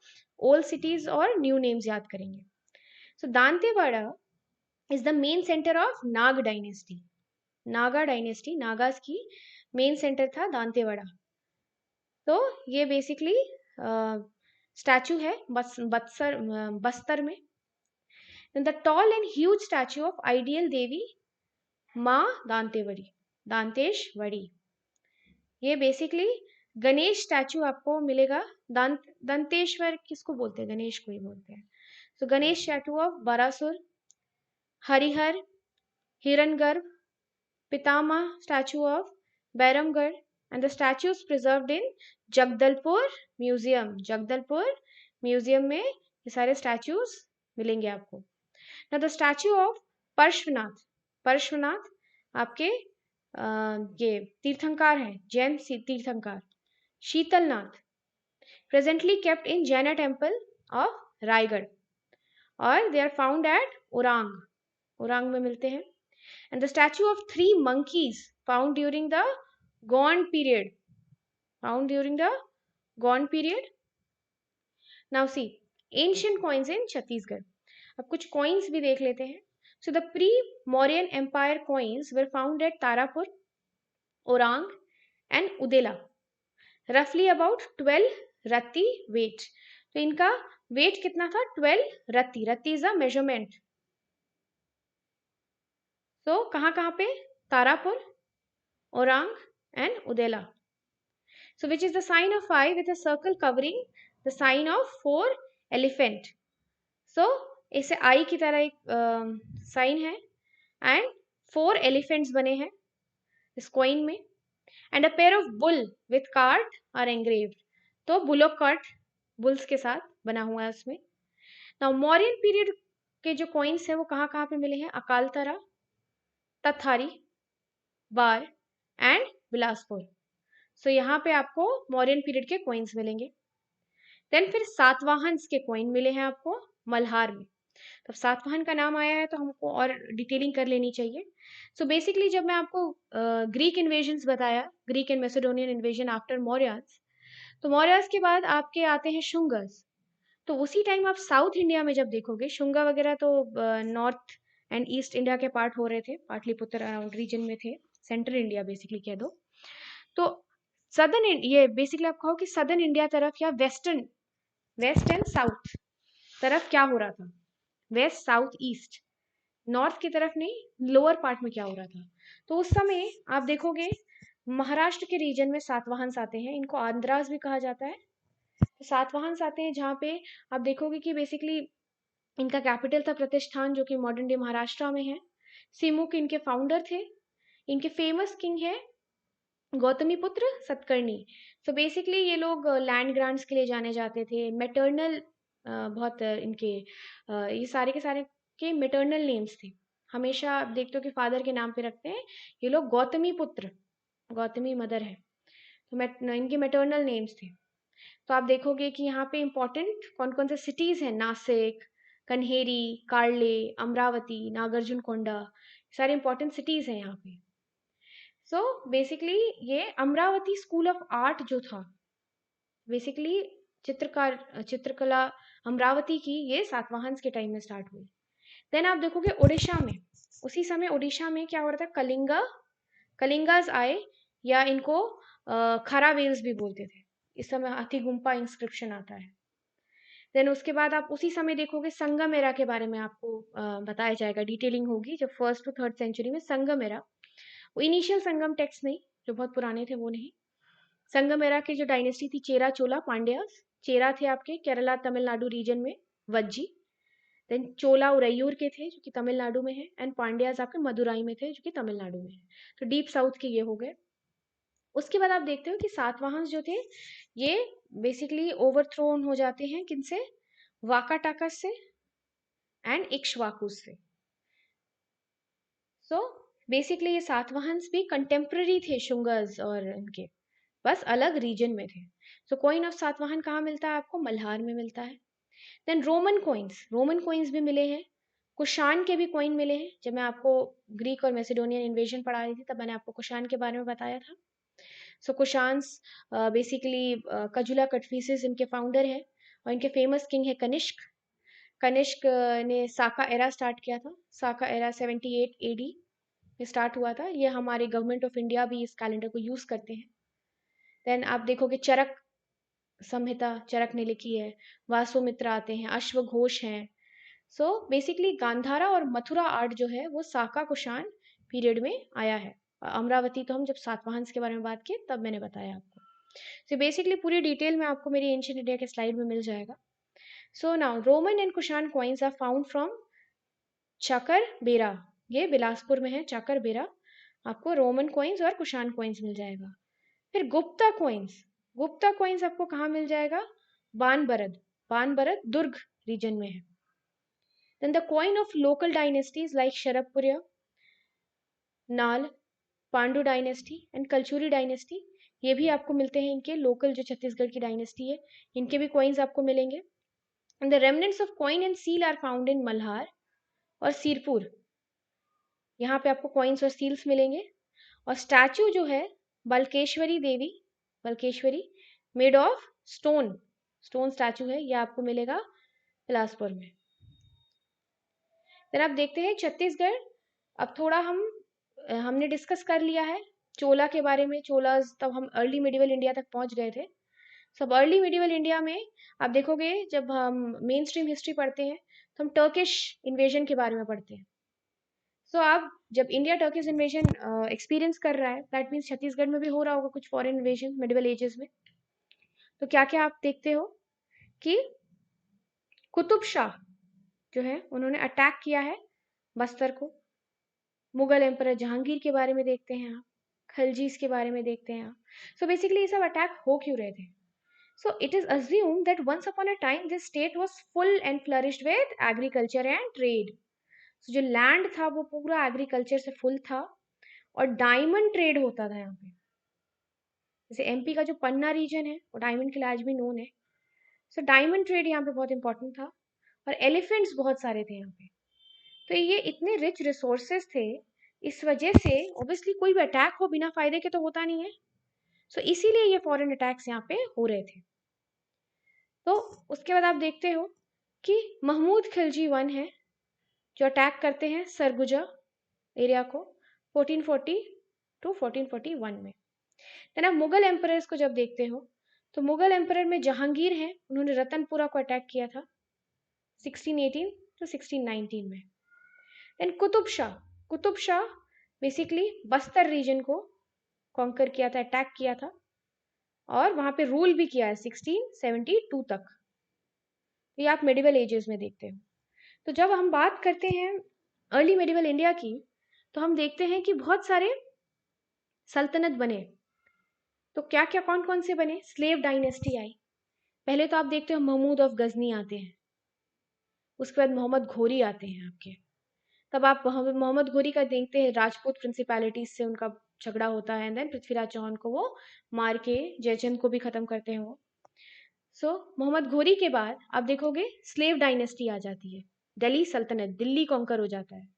ओल्ड सिटीज और न्यू नेम्स याद करेंगे। So Dantewada is the main centre of Nag dynasty. Naga dynasty, Nagas की मेन सेंटर था दांतेवाड़ा। तो ये बेसिकली स्टैचू है बस्तर में। The tall and huge statue of ideal Devi Maa Dantewadi, दांतेश्वरी। ये बेसिकली गणेश स्टैचू आपको मिलेगा। दंतेश्वर किसको बोलते हैं? गणेश को ही बोलते हैं। तो Ganesh statue of Barasur, Harihar, Hiranyagarbh, Pitamah statue of Bairamgarh and the statues preserved in Jagdalpur museum. Jagdalpur museum में ये सारे स्टैचूज मिलेंगे आपको। Now the statue of Parshvanath. Parshvanath आपके ये तीर्थंकार हैं, Jain tirthankar. Sheetalnath presently kept in Jaina temple of Raigarh और they are found at Arang, Arang में मिलते हैं। And the statue of 3 monkeys found during the Gond period, found during the Gond period. Now see, ancient coins in Chhattisgarh. अब कुछ coins भी देख लेते हैं. So the pre-Mauryan Empire coins were found at Tarapur, Orang and Udela. Roughly about 12 rati weight. तो इनका weight कितना था? 12 rati. Rati is a measurement. So कहाँ पे? Tarapur, Orang and Udela. So which is the sign of 5 with a circle covering the sign of 4 elephant. So इसे आई की तरह एक साइन है एंड 4 एलिफेंट्स बने हैं इस कॉइन में and a pair of bull with cart are engraved. तो बुलोक कार्ट बुल्स के साथ बना हुआ है उसमें। नाउ मौर्यन पीरियड के जो कॉइन्स हैं वो कहाँ पे मिले हैं? अकालतरा, तथारी, बार एंड बिलासपुर। सो यहाँ पे आपको मौर्यन पीरियड के कॉइन्स मिलेंगे। देन फिर सातवाहन के कॉइन मिले हैं आपको मल्हार में। तो सातवाहन का नाम आया है तो हमको और डिटेलिंग कर लेनी चाहिए। सो बेसिकली जब मैं आपको ग्रीक इन्वेजन्स बताया, Greek and Macedonian invasion after Mauryas, तो मौर्यास के बाद आपके आते हैं शुंगर्स। तो उसी टाइम आप साउथ इंडिया में जब देखोगे, शुंगा वगैरह तो नॉर्थ एंड ईस्ट इंडिया के पार्ट हो रहे थे, पाटलिपुत्र अराउंड रीजन में थे, सेंट्रल इंडिया बेसिकली कह दो। तो सदर्न, ये बेसिकली आप कहो कि सदर्न इंडिया तरफ या वेस्ट एंड साउथ तरफ क्या हो रहा था? वेस्ट, साउथ, ईस्ट, नॉर्थ की तरफ नहीं, लोअर पार्ट में क्या हो रहा था? तो उस समय आप देखोगे महाराष्ट्र के रीजन में सातवाहन आते हैं, इनको आंध्रास भी कहा जाता है। तो सातवाहन आते हैं जहाँ पे आप देखोगे कि बेसिकली इनका कैपिटल था प्रतिष्ठान, जो कि मॉडर्न डे महाराष्ट्र में है। सिमुक इनके फाउंडर थे। इनके फेमस किंग है गौतमी पुत्र सतकर्णी। सो बेसिकली ये लोग लैंड ग्रांट्स के लिए जाने जाते थे। मेटर्नल बहुत इनके ये सारे के सारे के मेटर्नल नेम्स थे। हमेशा आप देखते हो कि फादर के नाम पे रखते हैं ये लोग। गौतमी पुत्र, गौतमी मदर है, तो इनके मेटर्नल नेम्स थे। तो आप देखोगे कि यहाँ पे इंपॉर्टेंट कौन कौन से सिटीज हैं? नासिक, कन्हेरी, कार्ले, अमरावती, नागार्जुन कोंडा, सारे इंपॉर्टेंट सिटीज हैं यहाँ पे। सो बेसिकली ये अमरावती स्कूल ऑफ आर्ट जो था, बेसिकली चित्रकला अमरावती की, ये सातवाहन के टाइम में स्टार्ट हुई। देन आप देखोगे उड़ीसा में, उसी समय उड़ीसा में क्या हो रहा था? कलिंगाज आए, या इनको खरावेल्स भी बोलते थे। इस समय हाथी गुम्पा इंस्क्रिप्शन आता है। देन उसके बाद आप उसी समय देखोगे संगमेरा के बारे में आपको बताया जाएगा, डिटेलिंग होगी। जब 1st to 3rd सेंचुरी में संगमेरा, वो इनिशियल संगम टेक्स्ट नहीं, जो बहुत पुराने थे वो नहीं। संगमेरा की जो डायनेस्टी थी चेरा चोला पांड्यास। चेरा थे आपके केरला तमिलनाडु रीजन में, वज्जी। देन चोला उरैयूर के थे जो कि तमिलनाडु में है, एंड पांड्यास आपके मदुराई में थे जो कि तमिलनाडु में है। तो डीप साउथ के ये हो गए। उसके बाद आप देखते हो कि सातवाहन जो थे ये बेसिकली ओवरथ्रोन हो जाते हैं किनसे, वाकाटाकस से एंड इक्ष्वाकुस से। सो बेसिकली ये सातवाहन भी कंटेम्प्ररी थे शुंगर्स और इनके, बस अलग रीजन में थे। सो कॉइन ऑफ सातवाहन कहाँ मिलता है आपको, मल्हार में मिलता है। देन रोमन कॉइन्स भी मिले हैं, कुशान के भी कॉइन मिले हैं। जब मैं आपको ग्रीक और मैसेडोनियन इन्वेजन पढ़ा रही थी तब मैंने आपको कुशान के बारे में बताया था। सो कुशान्स बेसिकली कजुला कटफिसिस इनके फाउंडर है, और इनके फेमस किंग है कनिष्क। कनिष्क ने साका एरा स्टार्ट किया था। साका एरा 78 एडी में स्टार्ट हुआ था। ये हमारे गवर्नमेंट ऑफ इंडिया भी इस कैलेंडर को यूज करते हैं। देन आप देखोगे चरक संहिता चरक ने लिखी है, वासुमित्र आते हैं, अश्वघोष हैं। सो बेसिकली गांधारा और मथुरा आर्ट जो है वो साका कुशान पीरियड में आया है। अमरावती तो हम जब सातवाहन के बारे में बात की तब मैंने बताया आपको। सो बेसिकली पूरी डिटेल में आपको मेरी एंशिएंट इंडिया के स्लाइड में मिल जाएगा। So now Roman and Kushan coins are found from Chakarbera, ये बिलासपुर में है चाकर बेरा। आपको रोमन कॉइन्स और कुशान कॉइन्स मिल जाएगा। फिर गुप्ता कॉइन्स आपको कहाँ मिल जाएगा, बानबरद दुर्ग रीजन में है। Then the coin of local dynasties like Sharabhpuriya, Nal, Pandu dynasty and Kalachuri dynasty, ये भी आपको मिलते हैं इनके लोकल जो छत्तीसगढ़ की डायनेस्टी है, इनके भी कॉइन्स आपको मिलेंगे। And the remnants of coin and seal are found in Malhar और सिरपुर, यहाँ पे आपको कॉइन्स और सील्स मिलेंगे। और स्टैचू जो है बल्केश्वरी देवी, बल्केश्वरी मेड ऑफ स्टोन स्टैचू है, यह आपको मिलेगा बिलासपुर में। फिर आप देखते हैं छत्तीसगढ़। अब थोड़ा हमने डिस्कस कर लिया है चोला के बारे में। चोलास तब हम अर्ली मिडिवल इंडिया तक पहुंच गए थे। सब अर्ली मिडिवल इंडिया में आप देखोगे जब हम मेन स्ट्रीम हिस्ट्री पढ़ते हैं तो हम टर्किश इन्वेजन के बारे में पढ़ते हैं। सो आप जब इंडिया टर्किश इन्वेजन एक्सपीरियंस कर रहा है दैट मीन्स छत्तीसगढ़ में भी हो रहा होगा कुछ फॉरेन इन्वेजन मिडिवल एजेस में। तो क्या क्या आप देखते हो कि कुतुब शाह जो है उन्होंने अटैक किया है बस्तर को। मुगल एम्परर जहांगीर के बारे में देखते हैं आप, खलजीज के बारे में देखते हैं आप। सो बेसिकली ये सब अटैक हो क्यों रहे थे? So it is assumed that once upon a time this state was full and flourished with agriculture and trade. So जो लैंड था वो पूरा एग्रीकल्चर से फुल था और डायमंड ट्रेड होता था यहाँ पे। जैसे एमपी का जो पन्ना रीजन है वो डायमंड के लिए आज भी नोन है। सो डायमंड ट्रेड यहाँ पे बहुत इंपॉर्टेंट था और एलिफेंट्स बहुत सारे थे यहाँ पे। तो ये इतने रिच रिसोर्सेस थे, इस वजह से ऑब्वियसली कोई भी अटैक हो बिना फायदे के तो होता नहीं है। सो इसीलिए ये फॉरेन अटैक्स यहाँ पे हो रहे थे। तो उसके बाद आप देखते हो कि महमूद खिलजी वन है जो अटैक करते हैं सरगुजा एरिया को 1440 टू 1441 में। देन आप मुगल एम्परर्स को जब देखते हो तो मुगल एम्परर में जहांगीर हैं, उन्होंने रतनपुरा को अटैक किया था 1618 टू 1619 में। Then Qutub Shah basically Bastar region को कॉन्कर किया था, अटैक किया था और वहां पे रूल भी किया है 1672 तक। तो ये आप मेडिवल एजेस में देखते हो। तो जब हम बात करते हैं अर्ली मेडिवल इंडिया की तो हम देखते हैं कि बहुत सारे सल्तनत बने। तो क्या क्या कौन कौन से बने? स्लेव डायनेस्टी आई। पहले तो आप देखते हो महमूद ऑफ गजनी आते हैं, उसके बाद मोहम्मद घोरी आते हैं आपके। तब आप मोहम्मद घोरी का देखते हैं राजपूत प्रिंसिपैलिटीज से उनका झगड़ा होता है, देन पृथ्वीराज चौहान को वो मार के जयचंद को भी खत्म करते हैं वो। सो मोहम्मद घोरी के बाद आप देखोगे स्लेव डायनेस्टी आ जाती है, दिल्ली सल्तनत, दिल्ली कॉन्कर हो जाता है।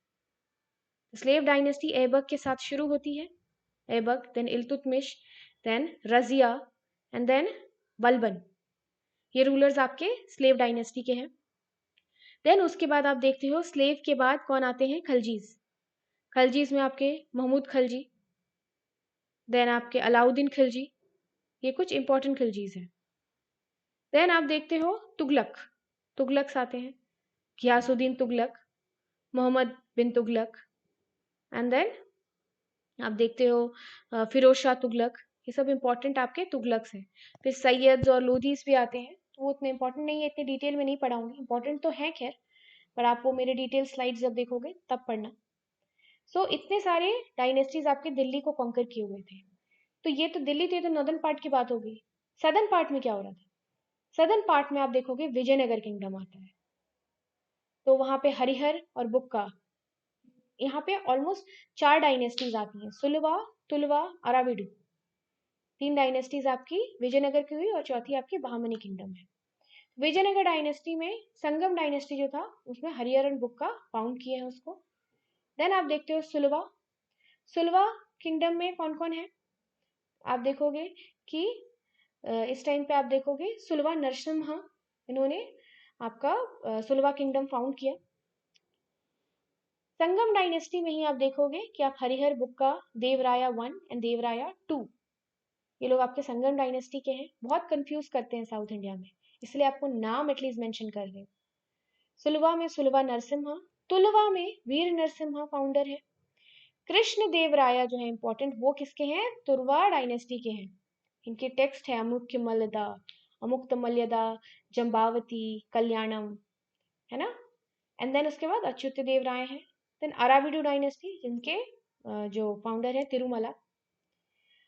स्लेव डायनेस्टी ऐबक के साथ शुरू होती है, Aibak then Iltutmish then Razia and then Balban, ये रूलर्स आपके स्लेव डायनेस्टी के हैं। देन उसके बाद आप देखते हो स्लेव के बाद कौन आते हैं? खलजीज। खलजीज में आपके महमूद खलजी, देन आपके अलाउद्दीन खिलजी, ये कुछ इंपॉर्टेंट खिलजीज हैं। देन आप देखते हो तुगलक्स आते हैं, घियासुद्दीन तुगलक, मोहम्मद बिन तुगलक एंड देन आप देखते हो फिरोज शाह तुगलक, ये सब इंपॉर्टेंट आपके तुगलक्स हैं। फिर सैयद्स और लोधीस भी आते हैं, तो वो उतने इंपॉर्टेंट नहीं है, इतने डिटेल में नहीं पढ़ाऊंगी, इंपॉर्टेंट तो है खैर, पर आप वो मेरे डिटेल स्लाइड्स जब देखोगे तब पढ़ना। सो इतने सारे डायनेस्टीज आपके दिल्ली को कॉन्कर किए हुए थे। तो ये तो दिल्ली, तो ये तो नॉर्दर्न पार्ट की बात होगी। सदर्न पार्ट में क्या हो रहा था? सदर्न पार्ट में आप देखोगे विजयनगर किंगडम आता है, तो वहां पे हरिहर और बुक्का, यहाँ पे ऑलमोस्ट 4 डायनेस्टीज आती हैं, सुलवा, तुलवा, अराविडु। 3 डायनेस्टीज आपकी विजयनगर की हुई और चौथी आपकी बहामनी किंगडम है। विजयनगर डायनेस्टी में संगम डायनेस्टी जो था उसमें हरिहर और बुक्का फाउंड किए हैं उसको। देन आप देखते हो सुलवा। सुलवा किंगडम में कौन कौन है? आप देखोगे कि इस टाइम पे आप देखोगे सुलवा नरसिम्हा, इन्होंने आपका सुलवा किंगडम फाउंड किया। संगम डायनेस्टी में ही आप देखोगे कि आप हरिहर, बुक्का, देवराया 1 एंड देवराया 2, ये लोग आपके संगम डायनेस्टी के हैं। बहुत कंफ्यूज करते हैं साउथ इंडिया में, इसलिए आपको नाम एटलीस्ट मेंशन कर रहे हैं। सुलवा में सुलवा नरसिम्हा, तुलवा में वीर नरसिम्हा फाउंडर है। कृष्ण देव राया जो है इंपॉर्टेंट, वो किसके हैं? तुरवा डायनेस्टी के हैं। इनके टेक्स्ट है अमुक्य मल्यदा, अमुक्त मल्यदा, जम्बावती, कल्याणम, है ना। एंड देन उसके बाद अच्युत देव राय है। देन अराविडु डायनेस्टी, जिनके जो फाउंडर है तिरुमला।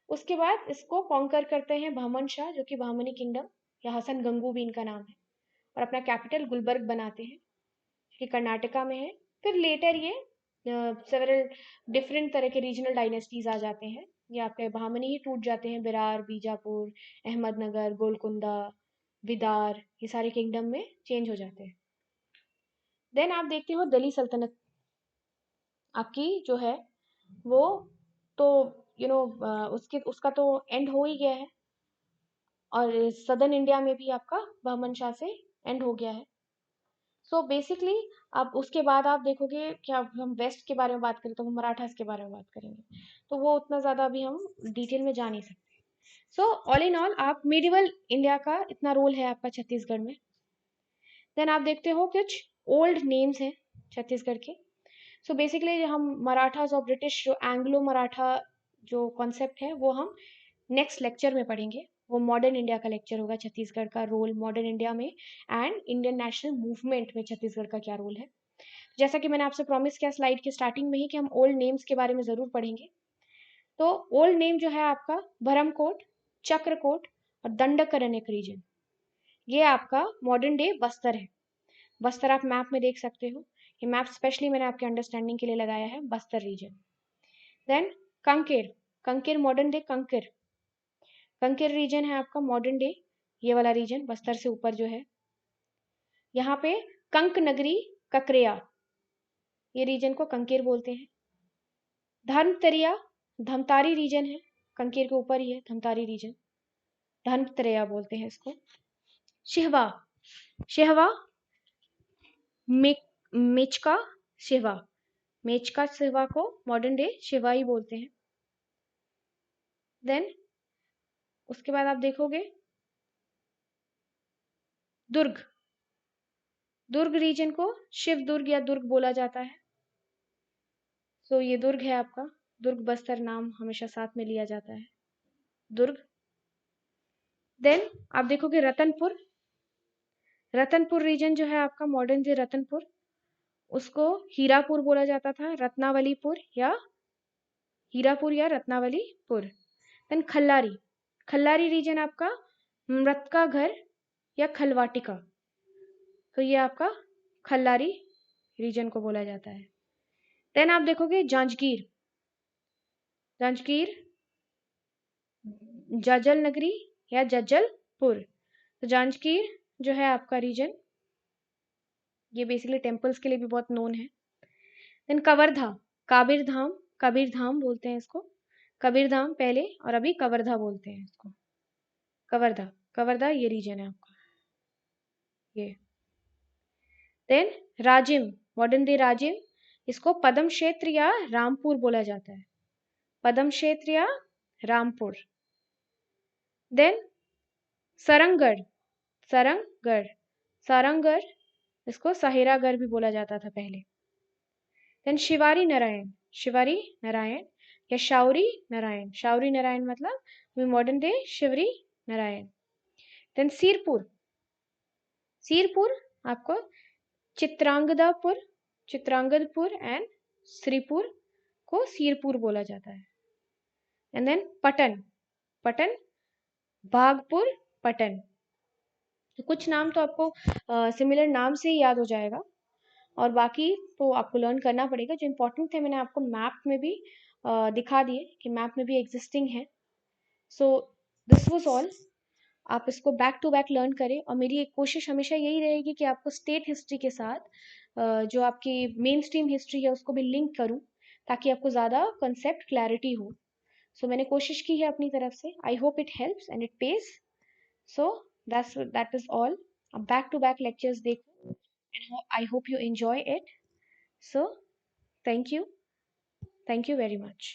उसके बाद इसको कॉन्कर करते हैं बहमन शाह, जो कि बहमनी किंगडम, या हसन गंगू भी इनका नाम है, और अपना कैपिटल गुलबर्ग बनाते हैं, कि कर्नाटका में है। फिर लेटर ये सेवरल डिफरेंट तरह के रीजनल डायनेस्टीज आ जाते हैं। ये आपके बहामनी ही टूट जाते हैं, बिरार, बीजापुर, अहमदनगर, गोलकुंडा, विदार, ये सारे किंगडम में चेंज हो जाते हैं। देन आप देखते हो दिल्ली सल्तनत आपकी जो है वो, तो उसके उसका तो एंड हो ही गया है, और सदर्न इंडिया में भी आपका बहमन शाह से एंड हो गया है। सो बेसिकली आप उसके बाद आप देखोगे कि अब हम वेस्ट के बारे में बात करें तो हम मराठास के बारे में बात करेंगे, तो वो उतना ज़्यादा अभी हम डिटेल में जा नहीं सकते। सो ऑल इन ऑल आप मिडिवल इंडिया का इतना रोल है आपका छत्तीसगढ़ में। देन आप देखते हो कुछ ओल्ड नेम्स हैं छत्तीसगढ़ के। सो बेसिकली हम मराठास और ब्रिटिश, जो एंग्लो मराठा जो कॉन्सेप्ट है, वो हम नेक्स्ट लेक्चर में पढ़ेंगे। वो मॉडर्न इंडिया का लेक्चर होगा, छत्तीसगढ़ का रोल मॉडर्न इंडिया में एंड इंडियन नेशनल मूवमेंट में छत्तीसगढ़ का क्या रोल है। जैसा कि मैंने आपसे प्रॉमिस किया स्लाइड के स्टार्टिंग में ही कि हम ओल्ड नेम्स के बारे में ज़रूर पढ़ेंगे। तो ओल्ड नेम जो है आपका भरमकोट, चक्रकोट और दंडकारण्यक रीजन, ये आपका मॉडर्न डे बस्तर है। बस्तर आप मैप में देख सकते हो, ये मैप स्पेशली मैंने आपके अंडरस्टैंडिंग के लिए लगाया है, Bastar region. Then Kanker, Kanker modern day Kanker, Kanker region है आपका मॉडर्न डे, ये वाला रीजन बस्तर से ऊपर जो है। यहाँ पे कंक नगरी ककरेया, ये रीजन को कंकेर बोलते हैं। धर्मतरिया धमतारी रीजन है, कंकेर के ऊपर ही है धमतारी रीजन, धर्मतरिया बोलते हैं इसको। शिहवा, शिहवा मेचका शिवा, मेचका शिवा को मॉडर्न डे शिवा ही बोलते हैं। देन उसके बाद आप देखोगे दुर्ग, दुर्ग रीजन को शिव दुर्ग या दुर्ग बोला जाता है। सो ये दुर्ग है आपका, दुर्ग बस्तर नाम हमेशा साथ में लिया जाता है, दुर्ग। देन आप देखोगे रतनपुर, रतनपुर रीजन जो है आपका मॉडर्न डे रतनपुर, उसको हीरापुर बोला जाता था, रत्नावलीपुर या हीरापुर या रत्नावलीपुर। देन खल्लारी, खल्लारी रीजन आपका मृतका घर या खलवाटिका, तो ये आपका खल्लारी रीजन को बोला जाता है। देन आप देखोगे जांजगीर, जांजगीर जजल नगरी या जज्जलपुर, तो जांजगीर जो है आपका रीजन, ये बेसिकली टेम्पल्स के लिए भी बहुत नोन है। देन कवर्धा, काबिर धाम, कबीर धाम बोलते हैं इसको, कबीर धाम पहले और अभी कवर्धा बोलते हैं इसको, कवर्धा, कवर्धा ये रीजन है आपका ये। Then Rajim, modern day Rajim, इसको पदम क्षेत्र या रामपुर बोला जाता है, पदम क्षेत्र या रामपुर। देन सरंगगढ़, सरंगगढ़, सारंगगढ़, इसको सहेरागढ़ भी बोला जाता था पहले। देन शिवारी नारायण, शिवारी नारायण या शाउरी नारायण, शाउरी नारायण मतलब modern day Shivri Narayan. Then Sirpur, Sirpur आपको चित्रांगदापुर, चित्रांगदपुर एंड श्रीपुर को सीरपुर बोला जाता है। And then Patan, Patan, Bhagpur, Patan. तो कुछ नाम तो आपको सिमिलर नाम से ही याद हो जाएगा, और बाकी तो आपको लर्न करना पड़ेगा। जो इम्पोर्टेंट थे मैंने आपको मैप में भी दिखा दिए कि मैप में भी एग्जिस्टिंग है। So this was all. आप इसको बैक टू बैक लर्न करें, और मेरी एक कोशिश हमेशा यही रहेगी कि आपको स्टेट हिस्ट्री के साथ जो आपकी मेन स्ट्रीम हिस्ट्री है उसको भी लिंक करूं, ताकि आपको ज़्यादा कंसेप्ट क्लैरिटी हो। सो मैंने कोशिश की है अपनी तरफ से। I hope it helps and it pays. So that is all. अब बैक टू बैक लेक्चर्स देखो, and I hope you enjoy it. So, thank you. Thank you very much.